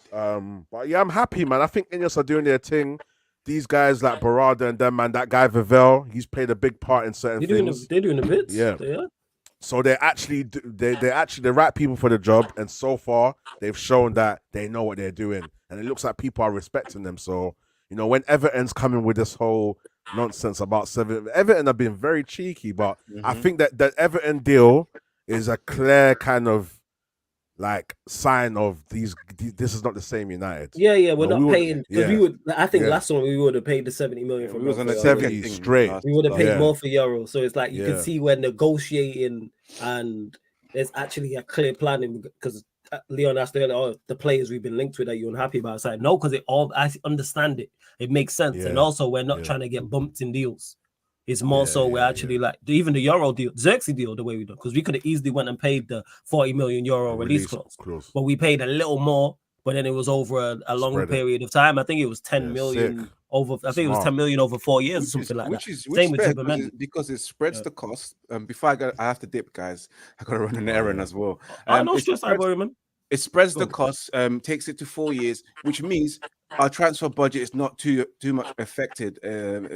But yeah, I'm happy, man. I think INEOS are doing their thing. These guys like Barada and them, man, that guy Vivel, he's played a big part in certain things. They're doing the bits. Yeah. Yeah. So they're actually the right people for the job, and so far they've shown that they know what they're doing, and it looks like people are respecting them. So, you know, when Everton's coming with this whole nonsense about Everton have been very cheeky, but I think that the Everton deal is a clear kind of like sign of this is not the same United. Yeah, we're not paying because we would. I think last one we would have paid the 70 million for. We was on the 70 straight. We would have paid more for Euro. So it's like you can see we're negotiating, and there's actually a clear planning because Leon asked earlier, the players we've been linked with, are you unhappy about? It's like no, because I understand it. It makes sense, and also we're not trying to get bumped in deals. It's more so we're actually like even the Euro deal, Xerxes deal, the way we do, because we could have easily went and paid the 40 million euro release clause, but we paid a little more, but then it was over a longer period of time. I think it was 10 million over. I think it was 10 million over 4 years, or something like that. Same with Superman, because it spreads the cost. Before I have to dip, guys. I gotta run an errand as well. No stress, man. It spreads the cost, takes it to 4 years, which means our transfer budget is not too much affected.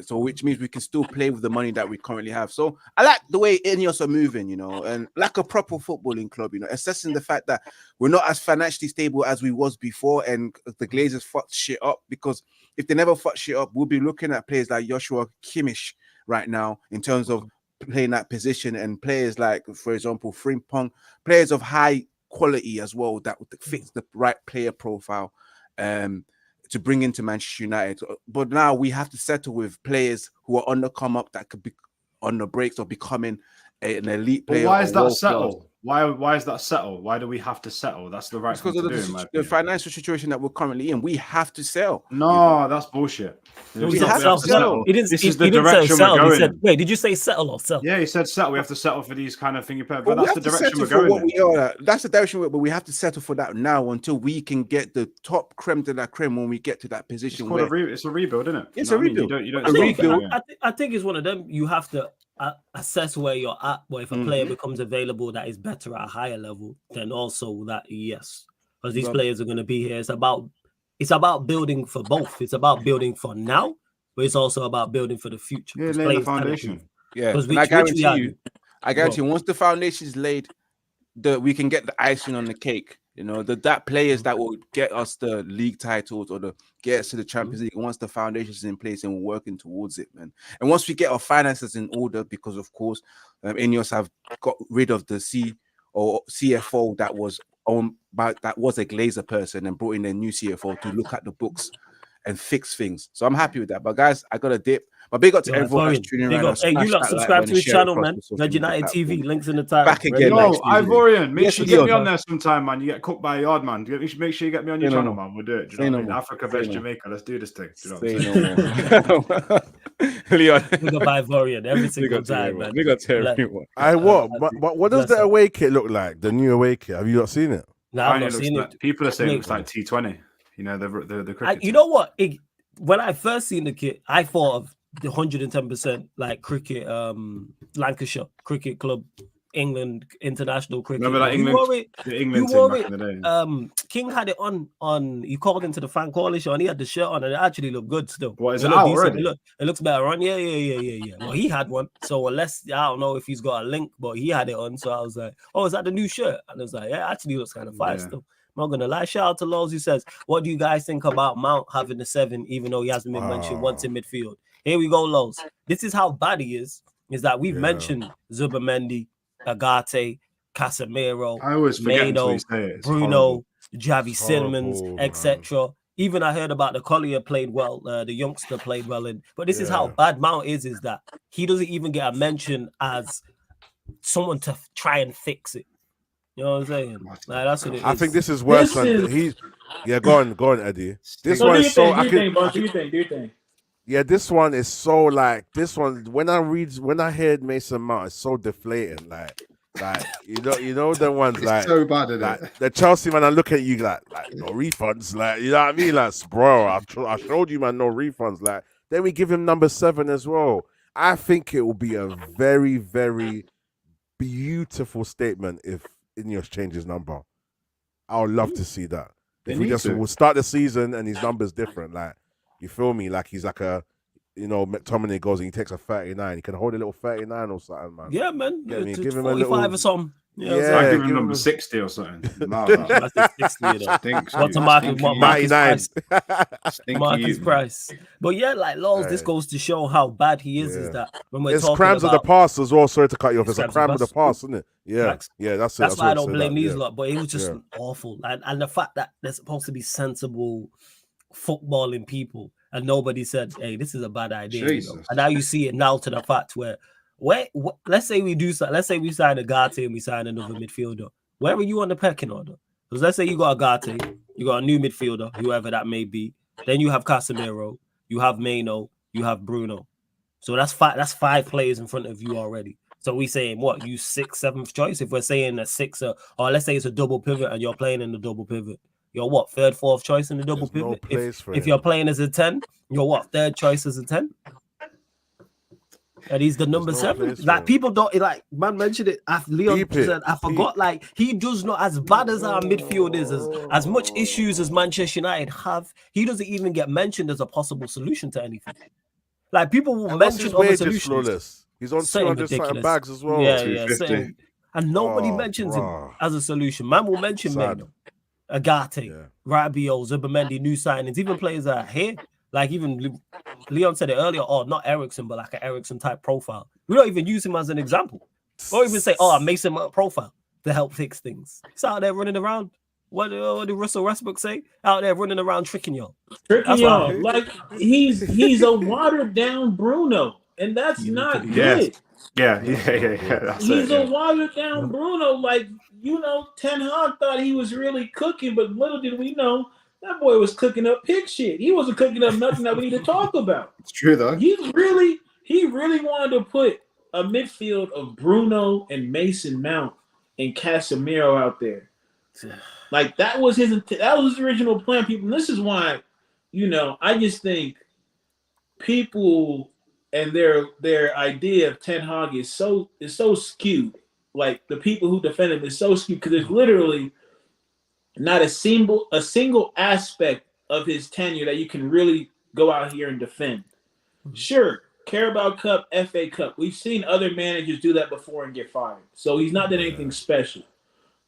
So which means we can still play with the money that we currently have. So I like the way INEOS are moving, you know, and like a proper footballing club, you know, assessing the fact that we're not as financially stable as we was before, and the Glazers fucked shit up, because if they never fuck shit up, we'll be looking at players like Joshua Kimmich right now in terms of playing that position, and players like, for example, Frimpong, players of high quality as well that fits the right player profile to bring into Manchester United. But now we have to settle with players who are on the come up that could be on the breaks or becoming an elite player. But why is that settle? Why is that settle? Why do we have to settle? That's the right thing to do. The financial situation that we're currently in, we have to sell. No, that's bullshit. We have to sell. This is the direction we're going. He said, wait, did you say settle or sell? Yeah, he said settle. We have to settle for these kind of things. But that's the direction we're going. That's the direction, but we have to settle for that now until we can get the top creme de la creme when we get to that position. It's a rebuild, isn't it? It's a rebuild. You don't I think it's one of them. You have to assess where you're at. But if a player becomes available that is better at a higher level, then also that because these players are going to be here. It's about building for both. It's about building for now, but it's also about building for the future. Yeah, laying the foundation. Yeah, I guarantee you, once the foundation is laid, we can get the icing on the cake. You know, that players that will get us the league titles or get us to the Champions League once the foundation is in place and we're working towards it, man. And once we get our finances in order, because of course, INEOS have got rid of the CFO that was owned by that was a Glazer person and brought in a new CFO to look at the books and fix things. So I'm happy with that. But guys, I got a dip. But big up to everyone that's tuning in. Hey, you lot subscribe to his channel, man. RedUnitedTV, links in the title. Back again. Yo, Ivorian, make sure you get me on there sometime, man. You get cooked by a yard, man. Make sure you get me on your channel, man. We'll do it. Do you know what I mean? Africa versus Jamaica. Let's do this thing. Do you know what I'm saying? Leon. Big up Ivorian every single time, man. Big up to everyone. What does the away kit look like? The new away kit? Have you not seen it? No, I've not seen it. People are saying it looks like T20. You know, the cricket. You know what? When I first seen the kit, I thought of the 110% like cricket, Lancashire Cricket Club, England international cricket. Remember that England team back in the day? King had it on. He called into the fan coalition and he had the shirt on, and it actually looked good still. What is it out already? It looks better on. Yeah. Well, he had one, so unless I don't know if he's got a link, but he had it on. So I was like, oh, is that the new shirt? And I was like, yeah, actually looks kind of fire still. I'm not gonna lie. Shout out to Lowe's who says, what do you guys think about Mount having the 7, even though he hasn't been mentioned once in midfield? Here we go, Lowe's. This is how bad he is that we've mentioned Zubimendi, Agate, Casemiro, I always forget Bruno, Javi Simmons, etc. Even I heard about the Collier played well, the youngster played well but this is how bad Mount is that he doesn't even get a mention as someone to try and fix it. You know what I'm saying? Like, that's what it is. I think this is worse than he's. Yeah, go on, Eddie. This one is so. Do you think? Yeah, this one is so like this one. When I hear Mason Mount, it's so deflating. Like Like you know them ones It's like so bad, isn't like it? the Chelsea man. I look at you like no refunds. Like you know what I mean? Like bro, I showed you man no refunds. Like then we give him number 7 as well. I think it will be a very very beautiful statement if INEOS changes number. I would love to see that. They If we need just to. will start the season and his number's different, like you feel me? Like he's like a, you know, McTominay goes and he takes a 39. He can hold a little 39 or something, man. Yeah, man. Get me? To Give him a 45 little or something. Yeah, Yeah, I'd give give him him number a- 60 or something. No, that's a 60, you know. Stinks, What to you. Marcus, Stinky what you. Marcus 99. Price? Stinky Marcus you, man. Price. But yeah, like Laws, this Hey. goes to show how bad he is. Yeah. Is that when we're It's talking crimes about of the past as well. Sorry to cut you off. It's It's a crimes of crime of the the past, isn't it? Yeah, Facts. yeah, that's it. That's why I what don't said blame that. these Yeah. lot. But it was just awful, and the fact that there's supposed to be sensible footballing people, and nobody said, "Hey, this is a bad idea." You know? Jesus. And now you see it now to the fact where, let's say we do, let's say we sign a Garte and we sign another midfielder. Where are you on the pecking order? Because let's say you got a Garte, you got a new midfielder, whoever that may be. Then you have Casemiro, you have Maino, you have Bruno. So that's 5. That's 5 players in front of you already. So we saying what, you 6th, 7th choice? If we're saying a 6, or let's say it's a double pivot and you're playing in the double pivot, you're what, 3rd, 4th choice in the double There's no pivot? place for If him. you're playing as a 10, you're what, 3rd choice as a 10? And he's the number no 7. place for Like him. people don't like, man mentioned it. Leon Deep it. said, I forgot. Like he does not, as bad as our midfield is, as much issues as Manchester United have, he doesn't even get mentioned as a possible solution to anything. Like people will And what's mention his other wages, solutions. Flawless? He's on Something 200 something ridiculous. bags as well. Yeah, 250. and nobody Oh, mentions bruh. him as a solution. Man will mention Sad. Maino, Agate, Yeah. Rabiot, Zubimendi, new signings, even players that are here. Like even Leon said it earlier, not Ericsson, but like an Ericsson type profile. We don't even use him as an example. We don't even say, Mason Mount profile to help fix things. He's out there running around. What did Russell Westbrook say? Out there running around tricking y'all. Tricking y'all. Like he's a watered down Bruno, and that's not good. Yeah. That's He's it, a watered down Bruno. Like, you know, Ten Hag thought he was really cooking, but little did we know that boy was cooking up pig shit. He wasn't cooking up nothing that we need to talk about. It's true though. He really wanted to put a midfield of Bruno and Mason Mount and Casemiro out there. Like that was his original plan. People, this is why, you know, I just think people and their idea of Ten Hag is so skewed. Like the people who defend him is so skewed because there's literally not a single aspect of his tenure that you can really go out here and defend. Sure, Carabao Cup, FA Cup. We've seen other managers do that before and get fired. So he's not done anything special.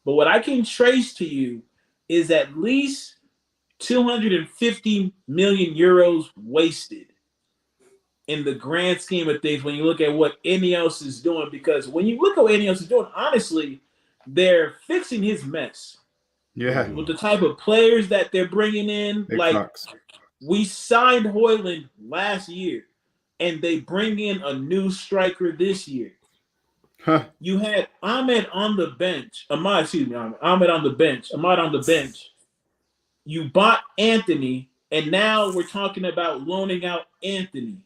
But what I can trace to you is at least 250 million euros wasted in the grand scheme of things when you look at what INEOS is doing. Because when you look at what INEOS is doing, honestly, they're fixing his mess. Yeah. With the type of players that they're bringing in. Big like, facts. we signed Højlund last year, and they bring in a new striker this year. Huh. You had Ahmed on the bench. Ahmed on the bench. You bought Anthony, and now we're talking about loaning out Anthony.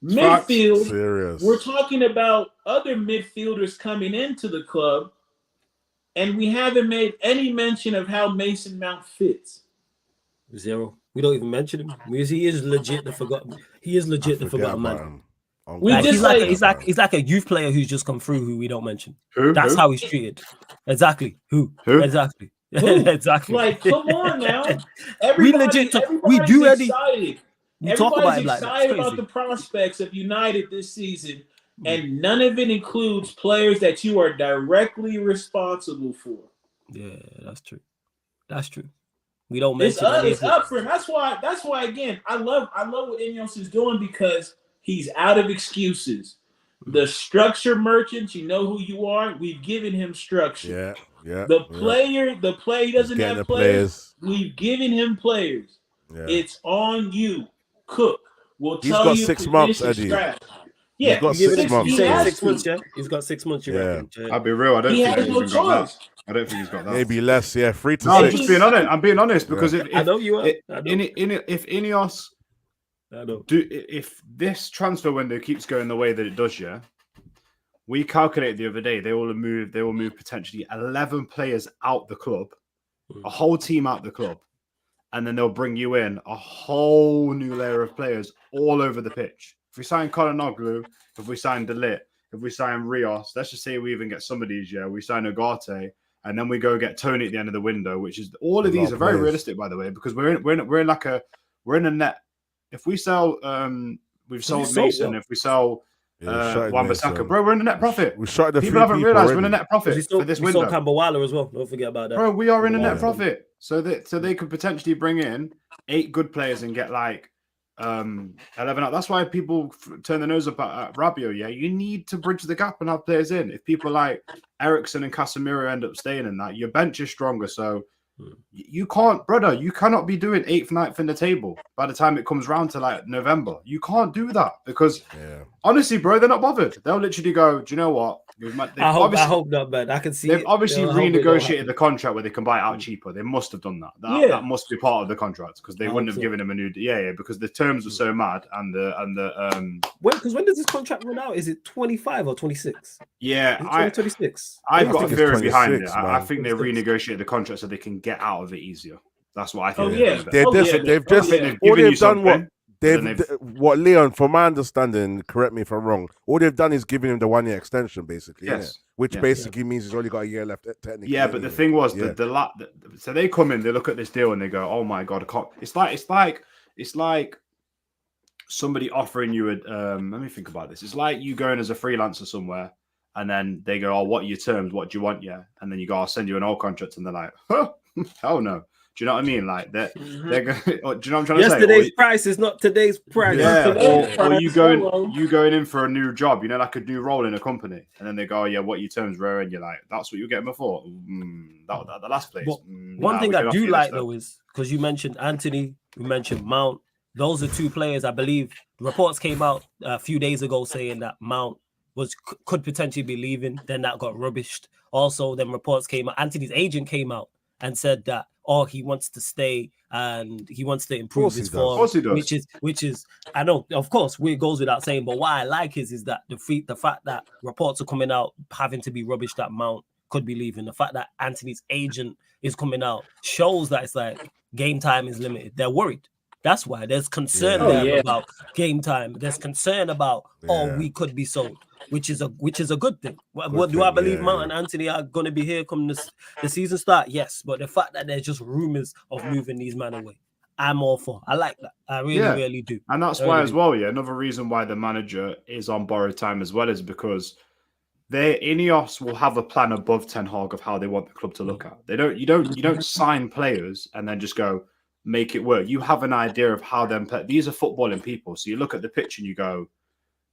Midfield, Serious. we're talking about other midfielders coming into the club, and we haven't made any mention of how Mason Mount fits. 0. We don't even mention him because he is legit the forgotten. He is legit the forgotten man. Like, he's like a youth player who's just come through who we don't mention. That's how he's treated. Exactly. Who? Exactly. Who? Exactly. Like, come on now. We legit. We do excited. We talk about it like excited about the prospects of United this season, and none of it includes players that you are directly responsible for. Yeah, that's true. That's true. We don't mention it's up for him. That's why again, I love what INEOS is doing because he's out of excuses. The structure merchants, you know who you are. We've given him structure. Yeah. The player he doesn't have players. We've given him players. Yeah. It's on you. Cook. He's got 6 months, Eddie. Yeah, he's got 6 months. 6 months, yeah. He's got 6 months. You reckon? I'll be real. I don't think he's even got that. I don't think he's got that. Maybe less. Yeah, 3 to 6. I'm just being honest. I'm being honest because if I know you are. If INEOS if this transfer window keeps going the way that it does, We calculated the other day they will move potentially 11 players out the club, a whole team out the club, and then they'll bring you in a whole new layer of players all over the pitch. If we sign Colin, if we sign De Ligt, if we sign Rios, let's just say we even get some of these, we sign Ugarte, and then we go get Tony at the end of the window, which is all of these are very realistic, by the way, because we're in a net. If we sell, we've sold Mason. If we sell Wan-Bissaka, bro, we're in a net profit. People haven't realised we're in a net profit for this window. We sold Kambawala as well. Don't forget about that, bro. We are in a net profit, so they could potentially bring in 8 good players and get like 11 out. That's why people turn their nose up at Rabiot. Yeah, you need to bridge the gap and have players in. If people like Eriksen and Casemiro end up staying in that, your bench is stronger. So you can't, brother. You cannot be doing 8th, 9th in the table by the time it comes round to like November. You can't do that because honestly, bro, they're not bothered. They'll literally go, do you know what? I hope not, man. I can see they've obviously renegotiated the contract where they can buy it out cheaper. They must have done that. That must be part of the contract because they wouldn't have given him a new. Because the terms were so mad and the Because when does this contract run out? Is it 25 or 26? Yeah, 2026. I've got a theory behind it. I think they renegotiated the contract so they can get out of it easier. That's what I think. They've done what Leon, from my understanding, correct me if I'm wrong, all they've done is giving him the 1-year extension, basically. Yes. Which basically means he's only got a year left, technically. Yeah, but the thing was, so they come in, they look at this deal and they go, oh my God, it's like somebody offering you let me think about this. It's like you going as a freelancer somewhere and then they go, oh, what are your terms? What do you want? Yeah. And then you go, I'll send you an old contract. And they're like, huh? Hell no. Do you know what I mean? Like they're going. Do you know what I'm trying to say? Yesterday's price is not today's price. Yeah, or you going in for a new job, like a new role in a company, and then they go, oh, yeah, what your terms were, and you're like, that's what you're getting before. The last place. One thing I do like though is because you mentioned Anthony, you mentioned Mount. Those are 2 players. I believe reports came out a few days ago saying that Mount could potentially be leaving. Then that got rubbished. Also, then reports came out. Anthony's agent came out and said that he wants to stay and he wants to improve his form. Of course he does. Which is I know, of course, it goes without saying. But what I like is that the fact that reports are coming out having to be rubbish that Mount could be leaving. The fact that Anthony's agent is coming out shows that it's like game time is limited. They're worried. That's why there's concern about game time. There's concern about we could be sold, which is a good thing. Do I believe Mount and Anthony are going to be here come the season start? Yes, but the fact that there's just rumors of moving these men away, I'm all for. I like that. I really do. And that's why as well. Yeah, another reason why the manager is on borrowed time as well is because INEOS will have a plan above Ten Hag of how they want the club to look at. You don't sign players and then just go make it work. You have an idea of how them play. These are footballing people, so you look at the pitch and you go,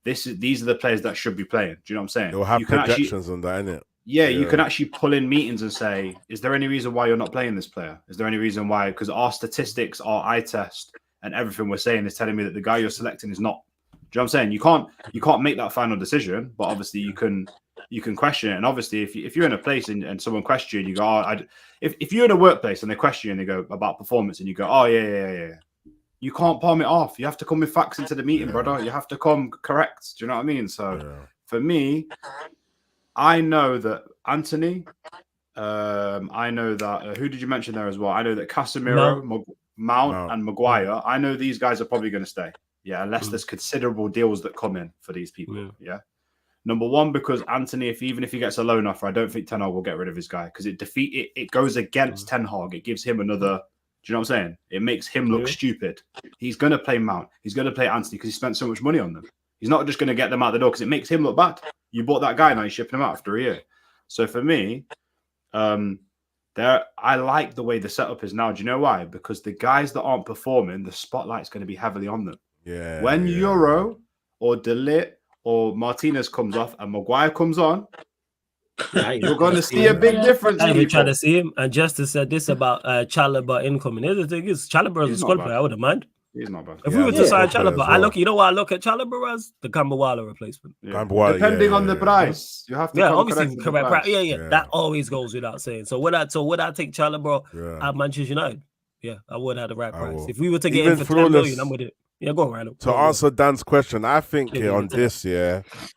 these are the players that should be playing. Do you know what I'm saying? They'll have projections on that, innit? Yeah, you can actually pull in meetings and say, is there any reason why you're not playing this player? Is there any reason why? Because our statistics, our eye test, and everything we're saying is telling me that the guy you're selecting is not. Do you know what I'm saying? You can't make that final decision, but obviously you can question it. And obviously, if you're in a place and someone questions you, go, if you're in a workplace and they question you and they go about performance and you go, oh yeah. You can't palm it off. You have to come with facts into the meeting, brother. You have to come correct. Do you know what I mean? So for me, I know that Anthony, I know that, who did you mention there as well? I know that Casemiro, Mount and Maguire, I know these guys are probably going to stay. Yeah, unless there's considerable deals that come in for these people. Yeah. Number one, because Anthony, even if he gets a loan offer, I don't think Ten Hag will get rid of his guy because it goes against Ten Hag. It gives him another. Do you know what I'm saying? It makes him look stupid. He's going to play Mount. He's going to play Anthony because he spent so much money on them. He's not just going to get them out the door because it makes him look bad. You bought that guy, now you're shipping him out after a year. So for me, I like the way the setup is now. Do you know why? Because the guys that aren't performing, the spotlight's going to be heavily on them. Yeah. When Euro or De Ligt or Martinez comes off and Maguire comes on, you're going to see a big difference. I'm trying to see him. And Justice said this about Chalobah incoming. The thing is, Chalobah is a squad player. I wouldn't mind. He's not bad. If we were to sign Chalobah, you know what I look at Chalobah as? The Kambawala replacement. Depending on the price, you have to. Yeah, obviously correct price. Yeah. That always goes without saying. So would I take Chalobah at Manchester United? Yeah, I would have the right price. If we were to get him for 10 million, I'm with it. Yeah, go on, Randall. To answer Dan's question, I think on this,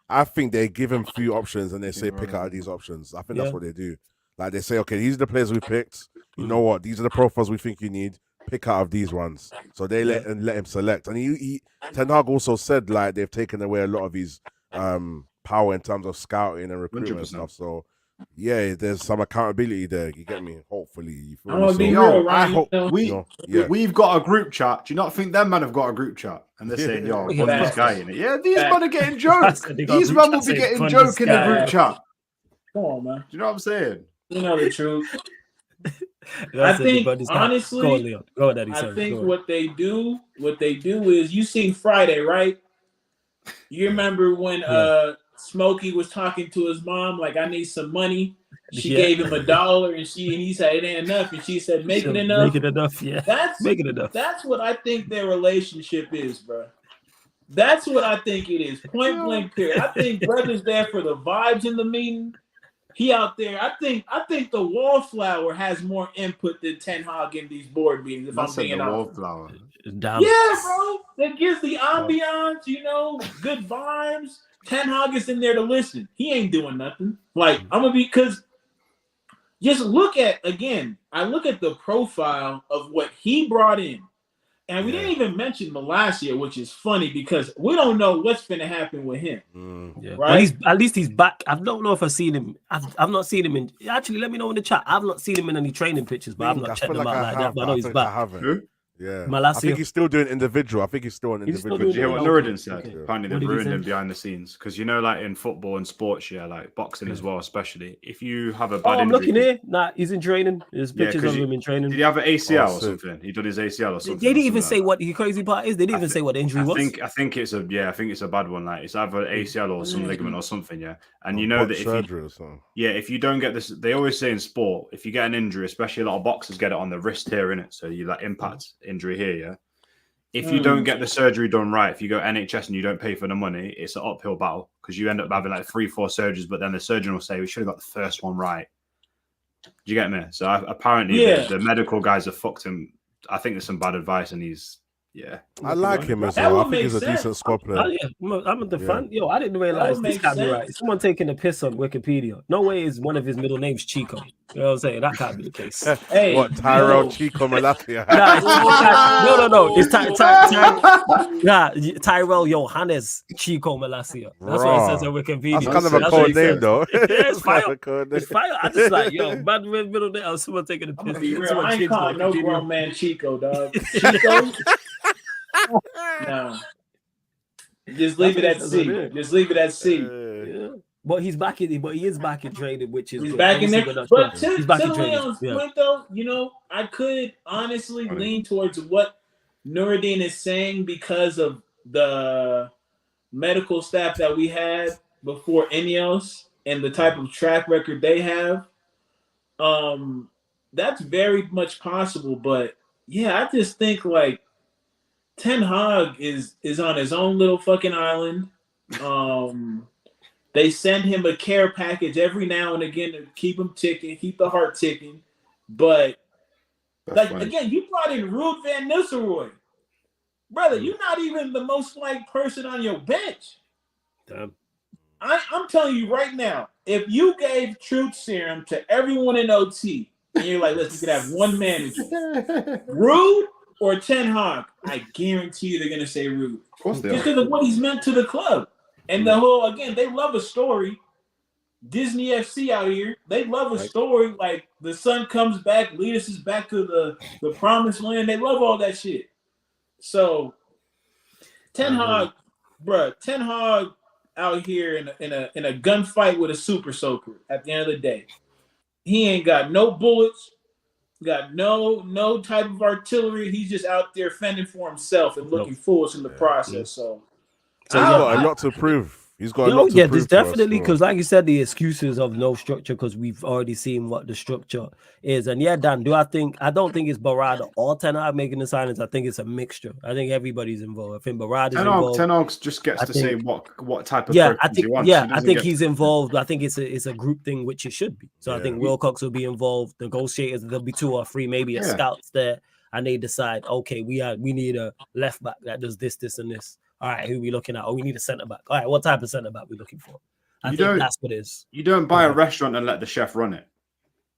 I think they give him few options and they say pick out of these options. I think that's what they do. Like they say, okay, these are the players we picked. You know what? These are the profiles we think you need. Pick out of these ones. So they let him select. And Ten Hag also said like they've taken away a lot of his power in terms of scouting and recruitment and stuff. So yeah, there's some accountability there. You get me? Hopefully, you feel me? So, I hope we've got a group chat. Do you not think them men have got a group chat? And they're saying, "Yo, put this guy in it." Yeah, these men are getting jokes. These men will be getting joke in the group chat. Come on, man. Do you know what I'm saying? You know the truth. I think honestly, I think what they do is you seen Friday, right? You remember when Smokey was talking to his mom, like, I need some money. She gave him $1 and he said it ain't enough. And she said, make it enough. Make it enough, yeah. Make it enough. That's what I think their relationship is, bro. That's what I think it is. Point blank period. I think brother's there for the vibes in the meeting. He out there. I think the Wallflower has more input than Ten Hag in these board meetings, if I'm being honest. Wallflower. Yeah, bro. That gives the ambiance, good vibes. Ten Hag is in there to listen. He ain't doing nothing. Like, I'm gonna because just look at I look at the profile of what he brought in. And we didn't even mention Malacia, which is funny because we don't know what's going to happen with him. Right? Well, at least he's back. I don't know if I've seen him. I've not seen him in. Actually, let me know in the chat. I've not seen him in any training pictures, but I've not checked him out like that. But I know he's back. I haven't. Yeah, Malacia. I think he's still doing individual. I think he's still an individual. Did you hear what Nuruddin said? Apparently they've ruined him behind the scenes because like in football and sports, like boxing as well, especially if you have a bad injury. I'm looking here. Nah, he's in training. There's pictures of him in training. Did he have an ACL or something? He done his ACL or something. They didn't even say what the crazy part is. They didn't even say what the injury was. I think it's a bad one. Like it's either ACL or some ligament or something. Yeah, and you know that if you don't get this, they always say in sport, if you get an injury, especially a lot of boxers get it on the wrist here, innit? So you like impact injury here, yeah. If you don't get the surgery done right, if you go NHS and you don't pay for the money, it's an uphill battle because you end up having like 3-4 surgeries, but then the surgeon will say, we should have got the first one right. Do you get me? So apparently the medical guys have fucked him. I think there's some bad advice and he's, I like him as well. I think he's a decent squad player. I'm a fan. Yo, I didn't realize this can't be right. Someone taking a piss on Wikipedia. No way is one of his middle names Chico. You know what I'm saying? That can't be the case. Hey, what, Tyrell Chico Malacia? No. It's Tyrell Johannes Chico Malacia. That's what it says on Wikipedia. That's kind of a code name, though. It's fire. It's fire. I just like, bad middle name. Someone taking a piss. I ain't calling no grown man Chico, dog. Chico? No. Just leave it at C. Just leave it at C. But he's back in. But he is back in training, which is he's good. back in there. But to Leon's point, though, I could honestly lean towards what Nuruddin is saying because of the medical staff that we had before INEOS and the type of track record they have. That's very much possible. But I just think like Ten Hag is on his own little fucking island. They send him a care package every now and again to keep him ticking, keep the heart ticking. But again, you brought in Ruud van Nistelrooy. Brother, you're not even the most liked person on your bench. Damn. I'm telling you right now, if you gave truth serum to everyone in OT, and you're like, listen, you could have one manager, Ruud or Ten Hag, I guarantee you they're going to say Ruud. Of course they are. Because of what he's meant to the club. And the whole, again, they love a story. Disney FC out here, they love a story. Like the son comes back, lead us back to the promised land. They love all that shit. So Ten Hag out here in a gunfight with a super soaker at the end of the day. He ain't got no bullets, got no type of artillery. He's just out there fending for himself and looking foolish in the process. So he's got a lot to prove. He's got a lot to prove. There's definitely, because like you said, the excuses of no structure, because we've already seen what the structure is. And Dan, I don't think it's Barada or Ten Hag making the signings. I think it's a mixture. I think everybody's involved. I think Barada's involved. Ten Hag just gets to say what type of he wants. I think he's involved. I think it's a group thing, which it should be. So I think Wilcox will be involved. Negotiators, there'll be 2 or 3, maybe scouts there. and they decide, okay, we need a left back that does this, this, and this. All right, who are we looking at? Oh, we need a centre back. All right, what type of centre back we looking for? I think that's what it is. You don't buy a restaurant and let the chef run it.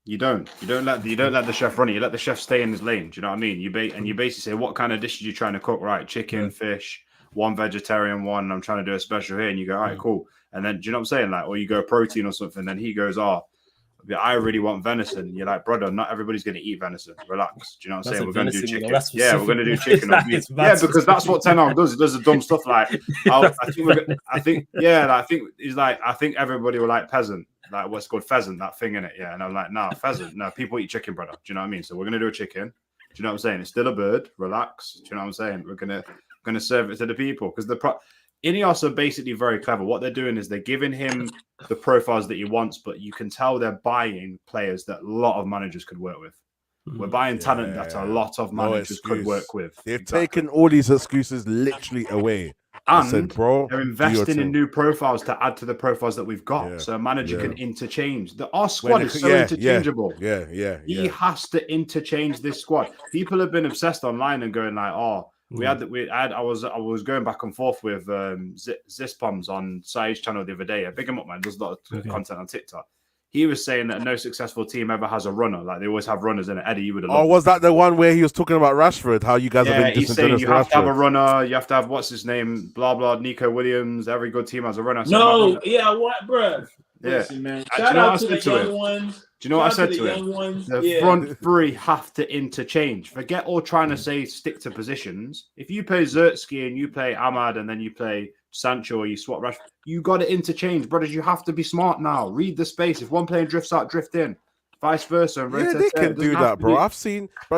You don't let the chef run it. You let the chef stay in his lane. Do you know what I mean? You basically say, what kind of dishes you trying to cook? Right, chicken, fish, one vegetarian, one. I'm trying to do a special here, and you go, all right, cool. And then, do you know what I'm saying? Like, or you go protein or something. Then he goes, I really want venison. You're like, brother, not every's going to eat venison. Relax. Do you know what I'm saying? We're going to do chicken. Yeah, we're going to do chicken. Yeah, because that's what Ten Hag does. He does the dumb stuff like, I think everybody will like peasant. Like what's called pheasant, that thing in it. Yeah. And I'm like, nah, pheasant. No, people eat chicken, brother. Do you know what I mean? So we're going to do a chicken. Do you know what I'm saying? It's still a bird. Relax. Do you know what I'm saying? We're going to serve it to the people because INEOS are basically very clever. What they're doing is they're giving him the profiles that he wants, but you can tell they're buying players that a lot of managers could work with. We're buying talent that a lot of managers could work with. They've taken all these excuses literally away. And said, bro, they're investing in new profiles to add to the profiles that we've got. So a manager can interchange. Our squad is so interchangeable. He has to interchange this squad. People have been obsessed online and going like, I was going back and forth with Zispums on Saeed's channel the other day. I big him up, man. There's a lot of content on TikTok. He was saying that no successful team ever has a runner. Like they always have runners in it. Eddie, you would have. Oh, was that the one where he was talking about Rashford? How you guys have been he's saying you have to have a runner. You have to have what's his name? Blah blah. Nico Williams. Every good team has a runner. What, bro? Yeah. Listen, man. Shout out to the young ones. Do you know what I said to him? The front three have to interchange. Forget all trying to say stick to positions. If you play Zertsky and you play Ahmad and then you play Sancho or you swap Rashford, you got to interchange, brothers. You have to be smart now. Read the space. If one player drifts out, drift in. Vice versa. They can do that, bro.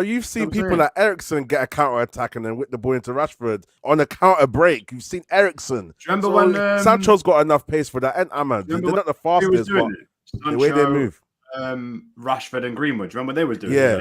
You've seen people like Ericsson get a counter attack and then whip the ball into Rashford on a counter break. You've seen Ericsson. Remember when Sancho's got enough pace for that? And Ahmad, they're not the fastest, but the way they move. Rashford and Greenwood. Remember what they were doing? Yeah.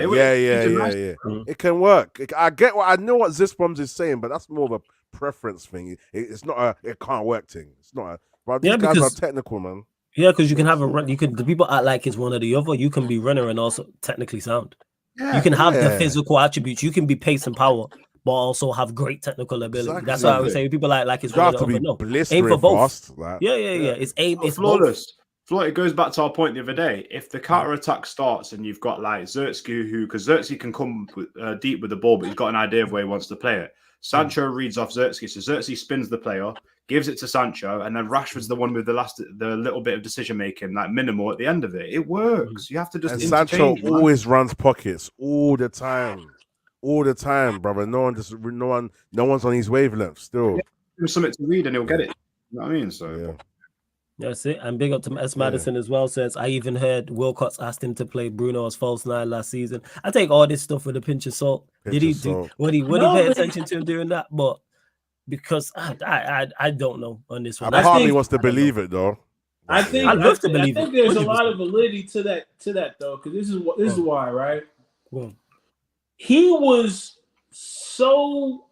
It can work. I know what Zispums is saying, but that's more of a preference thing. It's not it can't work thing. It's not. But these guys are technical, man. Yeah, because you can have a run. The people act like it's one or the other. You can be runner and also technically sound. You can have the physical attributes. You can be pace and power, but also have great technical ability. Exactly. That's why I would say people like it's one or the other. No, aim for both. Fast, It's aim. It's flawless. It goes back to our point the other day. If the counter attack starts and you've got like Zertsky, because Zertsky can come deep with the ball, but he's got an idea of where he wants to play it. Sancho reads off Zertsky, so Zertsky spins the player, gives it to Sancho, and then Rashford's the one with the little bit of decision making, like minimal at the end of it. It works. You have to just. And Sancho always runs pockets all the time, brother. No one's on his wavelength still. There's something to read and he'll get it. You know what I mean? So. Yeah. That's it. And big up to S. Madison as well. Says, I even heard Wilcox asked him to play Bruno as false nine last season. I take all this stuff with a pinch of salt. Did he pay attention to him doing that? But because I don't know on this one. I partly wants to believe it though. I think there's a lot of validity to that though, because this is why, right? Well, he was so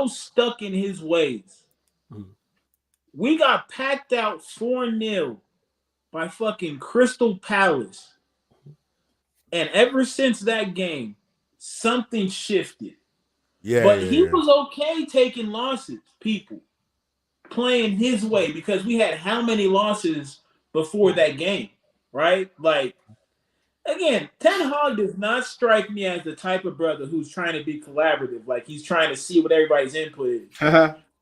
stuck in his ways. We got packed out 4-0 by fucking Crystal Palace. And ever since that game, something shifted. But he was okay taking losses, people. Playing his way, because we had how many losses before that game, right? Like, again, Ten Hag does not strike me as the type of brother who's trying to be collaborative. Like, he's trying to see what everybody's input is.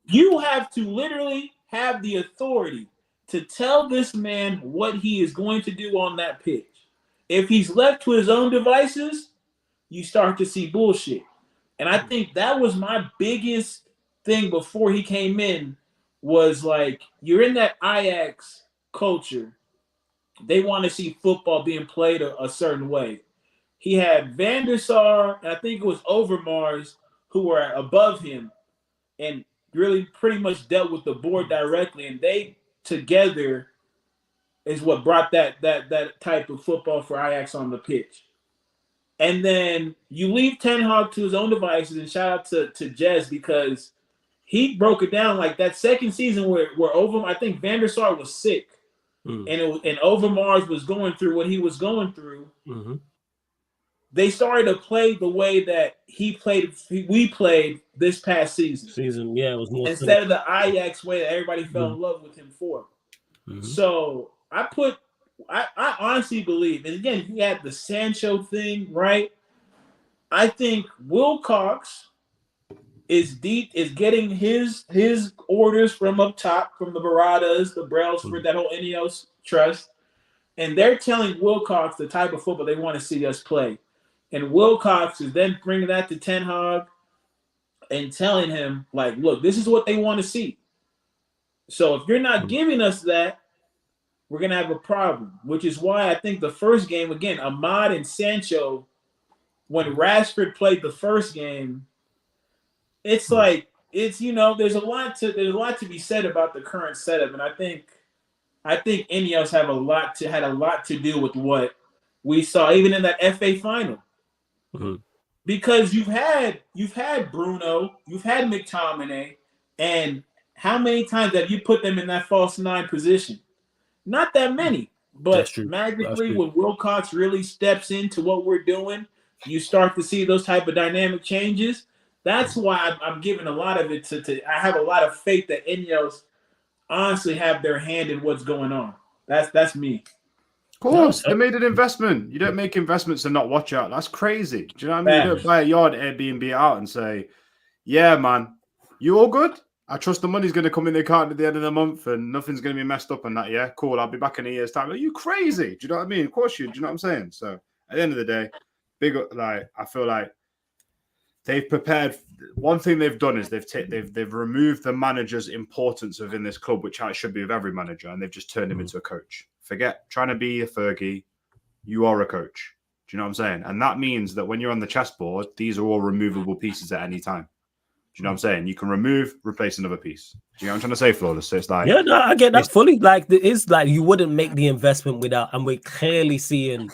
You have to literally have the authority to tell this man what he is going to do on that pitch. If he's left to his own devices, you start to see bullshit. And I think that was my biggest thing before he came in, was like, you're in that Ajax culture. They want to see football being played a certain way. He had Van der Sar, and I think it was Overmars, who were above him, and really pretty much dealt with the board directly, and they together is what brought that type of football for Ajax on the pitch. And then you leave Ten Hag to his own devices, and shout out to Jez, because he broke it down like that second season where I think Van der Sar was sick, and Overmars was going through what he was going through. they started to play the way that we played this past season. Yeah, it was more instead of the Ajax way that everybody fell in love with him for. So I honestly believe, and again, he had the Sancho thing, right? I think Wilcox is getting his orders from up top, from the Baradas, the Brailsford, that whole INEOS trust, and they're telling Wilcox the type of football they want to see us play. And Wilcox is then bringing that to Ten Hag and telling him, like, look, this is what they want to see. So if you're not giving us that, we're going to have a problem, which is why I think the first game, again, Ahmad and Sancho, when Rashford played the first game, it's like, there's a lot to be said about the current setup. And I think INEOS had a lot to do with what we saw, even in that FA final. Because you've had Bruno, you've had McTominay, and how many times have you put them in that false nine position? Not that many. But magically, when Wilcox really steps into what we're doing, you start to see those type of dynamic changes. That's why I'm giving a lot of it to I have a lot of faith that INEOS honestly have their hand in what's going on. That's me. Of course, they made an investment. You don't make investments and not watch out. That's crazy. Do you know what I mean? You don't buy a yard, Airbnb it out and say, yeah, man, you all good? I trust the money's going to come in the account at the end of the month and nothing's going to be messed up on that. Yeah, cool. I'll be back in a year's time. Are you crazy? Do you know what I mean? Of course you. Do you know what I'm saying? So at the end of the day, I feel like they've prepared. One thing they've done is they've removed the manager's importance within this club, which it should be with every manager, and they've just turned him into a coach. Forget trying to be a Fergie. You are a coach. Do you know what I'm saying? And that means that when you're on the chessboard, these are all removable pieces at any time. Do you know what I'm saying? You can remove, replace another piece. Do you know what I'm trying to say, Flawless? So it's like, yeah, no, I get that fully. Like, it's like you wouldn't make the investment without, and we're clearly seeing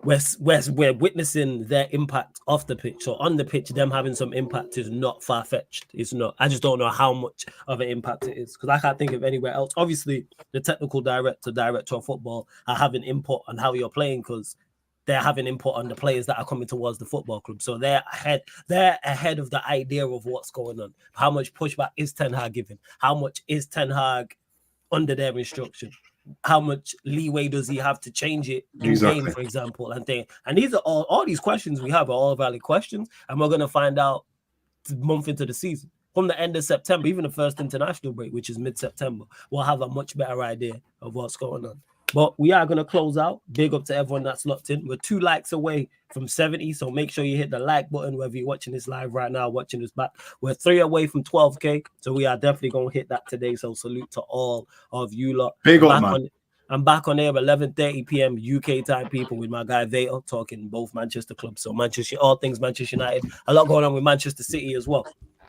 we're witnessing their impact off the pitch. So on the pitch, them having some impact is not far-fetched. It's not. I just don't know how much of an impact it is because I can't think of anywhere else. Obviously, the technical director of football are having input on how you're playing because they're having input on the players that are coming towards the football club. So they're ahead of the idea of what's going on. How much pushback is Ten Hag giving? How much is Ten Hag under their instruction? How much leeway does he have to change it in game, for example? And these are all these questions we have are all valid questions, and we're gonna find out a month into the season. From the end of September, even the first international break, which is mid-September, we'll have a much better idea of what's going on. But we are gonna close out. Big up to everyone that's locked in. We're 2 likes away from 70, so make sure you hit the like button whether you're watching this live right now, watching this back. We're 3 away from 12K, so we are definitely gonna hit that today. So salute to all of you lot. Big up, man. I'm back on air at 11:30 p.m. UK time, people, with my guy Vato talking both Manchester clubs. So all things Manchester United. A lot going on with Manchester City as well.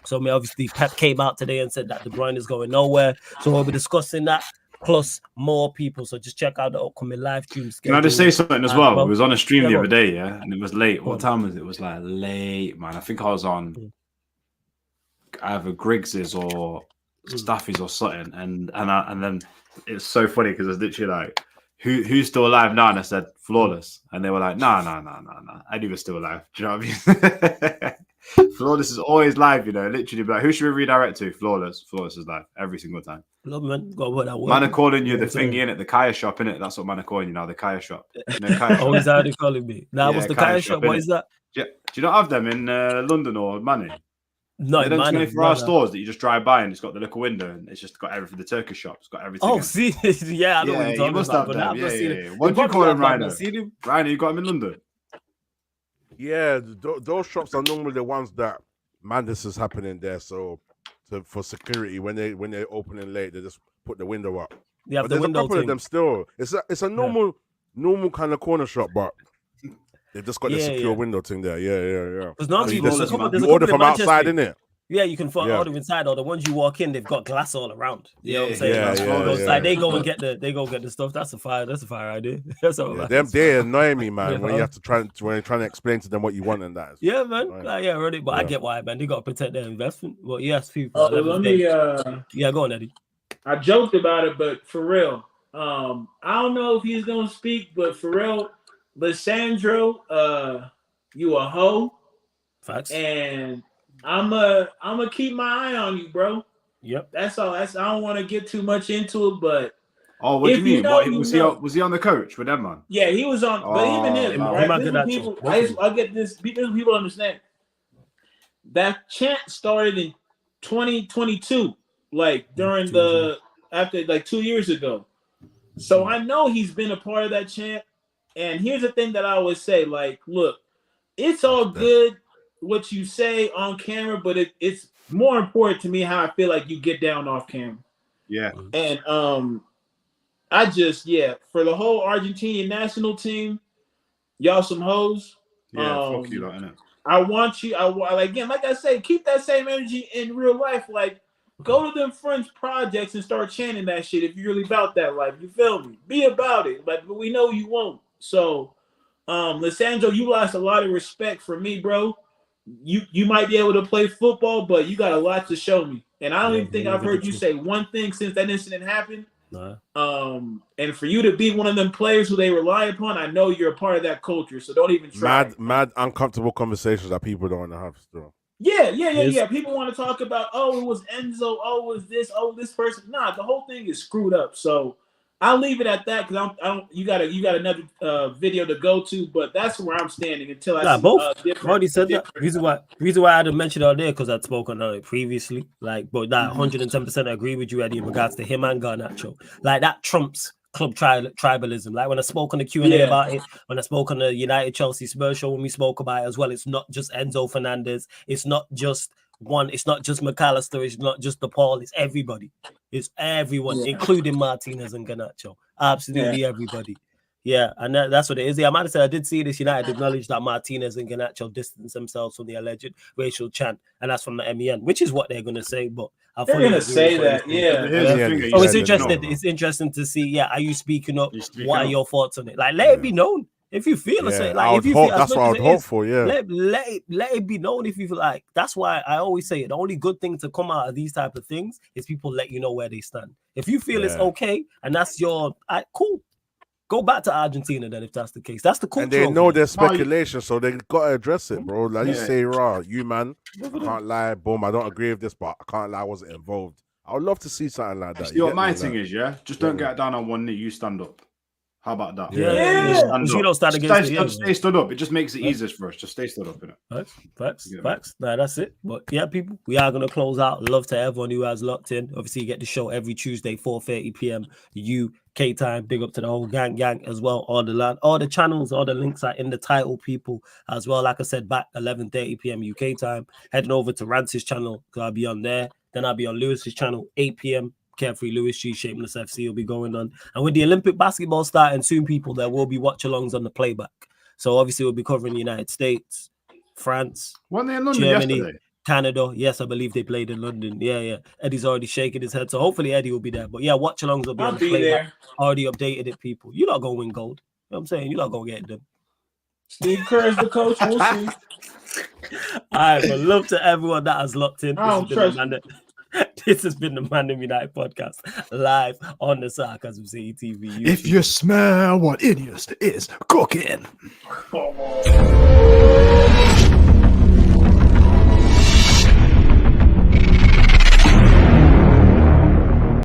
So obviously Pep came out today and said that De Bruyne is going nowhere. So we'll be discussing that plus more people. So just check out the upcoming live streams. Can I just say something as well? It was on a stream the other day, yeah, and it was late. What time was it? It was like late, man. I think I was on either Griggs's or Staffy's or something, and then it's so funny because it's literally like, who's still alive now? And I said Flawless, and they were like, nah. I knew he was still alive. Do you know what I mean? Flawless is always live, you know. Literally, like, who should we redirect to? Flawless is live every single time. Love, man. Man are calling you the thingy in it, the Kaya shop in it. That's what man are calling you now, the Kaya shop. You know, Kaya shop. Is that how they calling me? Now, what's the Kaya shop? What is that? Do you not have them in London or Manny? No, they don't 24-hour stores that you just drive by and it's got the little window and it's just got everything. The Turkish shop, it's got everything. Oh, see, yeah, I know what you're talking about. But I've not seen it. What do you call him, Rhino? Rhino, you got him in London? Yeah, those shops are normally the ones that madness is happening there. So for security, when they're opening late, they just put the window up. Yeah, but there's a couple of them still. It's a normal kind of corner shop, but they've just got the secure window thing there. Yeah. Because now you order from outside, innit? Yeah, you can order inside, or the ones you walk in, they've got glass all around. You know what I'm saying? Yeah. They go get the stuff. That's a fire idea. That's all. Yeah, they annoy me, man. When you have to when you're trying to explain to them what you want and that. Yeah, man. Right. But I get why, man. They got to protect their investment. Well, yes, people. Let me. Go on, Eddie. I joked about it, but for real, I don't know if he's gonna speak, but for real, Lissandro, You a hoe. Facts. And I'm a keep my eye on you, bro. Yep. That's all. I don't want to get too much into it, but what do you mean? Was he on the coach with them, man? Yeah, he was on. But even him, right? This is what people. I get this. This people understand. That chant started in 2022, like during after 2 years ago. So I know he's been a part of that chant. And here's the thing that I always say: like, look, it's all good what you say on camera, but it's more important to me how I feel like you get down off camera. Yeah. And I just for the whole Argentinian national team, y'all some hoes. Yeah, fuck you, innit? I want you. Again, like I say, keep that same energy in real life. Like, go to them friends' projects and start chanting that shit if you're really about that life. You feel me? Be about it. Like, but we know you won't. So, Lissandro, you lost a lot of respect for me, bro. You might be able to play football, but you got a lot to show me. And I don't even think I've heard you say one thing since that incident happened. And for you to be one of them players who they rely upon, I know you're a part of that culture. So don't even try. Mad uncomfortable conversations that people don't want to have still. Yeah. People want to talk about, it was Enzo, it was this person. Nah, the whole thing is screwed up. So I'll leave it at that because you got another video to go to, but that's where I'm standing until I see both. Already said that. Reason why I had to mention it out there because I'd spoken on it previously. Like, but that 110% agree with you, Eddie, in regards to him and Garnacho. Like that trumps club tribalism. Like when I spoke on the Q&A about it, when I spoke on the United Chelsea Spurs show, when we spoke about it as well, it's not just Enzo Fernandez. It's not just one. It's not just McAllister. It's not just DePaul. It's everybody. It's everyone, including Martinez and Garnacho. Absolutely everybody. Yeah, and that's what it is. Yeah, I might have said I did see this. United acknowledged that Martinez and Garnacho distanced themselves from the alleged racial chant, and that's from the MEN, which is what they're going to say. But they're going to say that, it's interesting. It's interesting to see. Yeah, are you speaking up? What are your thoughts on it? Like, let it be known. If you feel it, like if you feel that's what I would hope for. Yeah, let it be known if you feel like. That's why I always say it. The only good thing to come out of these type of things is people let you know where they stand. If you feel it's okay and that's your cool, go back to Argentina then. If that's the case, that's the cool. And they know there's speculation, so they gotta address it, bro. Like you say, you man, I can't lie. Boom, I don't agree with this, but I can't lie. I wasn't involved. I would love to see something like that. See what my thing is, just don't get down on one knee. You stand up. How about that? You don't stand against stay stood up. It just makes it easier for us. Just stay stood up in it. Facts. Nah, that's it. But yeah, people, we are gonna close out. Love to everyone who has locked in. Obviously, you get the show every Tuesday, 4:30 p.m. UK time. Big up to the whole gang as well. All the channels, all the links are in the title, people, as well. Like I said, back 11:30 p.m. UK time. Heading over to Rance's channel, because I'll be on there. Then I'll be on Lewis's channel, 8 p.m. Carefree Lewis G, Shameless FC will be going on. And with the Olympic basketball starting soon, people, there will be watch-alongs on the playback. So obviously we'll be covering the United States, France, weren't they in London Germany, yesterday? Canada. Yes, I believe they played in London. Yeah. Eddie's already shaking his head. So hopefully Eddie will be there. But yeah, watch-alongs will be on the playback. There. Already updated it, people. You're not going to win gold. You know what I'm saying? You're not going to get it done. Steve Kerr is the coach. We'll see. All right, but love to everyone that has locked in. This has been the ManDem United podcast, live on the Sarcasm City TV YouTube. If you smell what INEOS is cooking.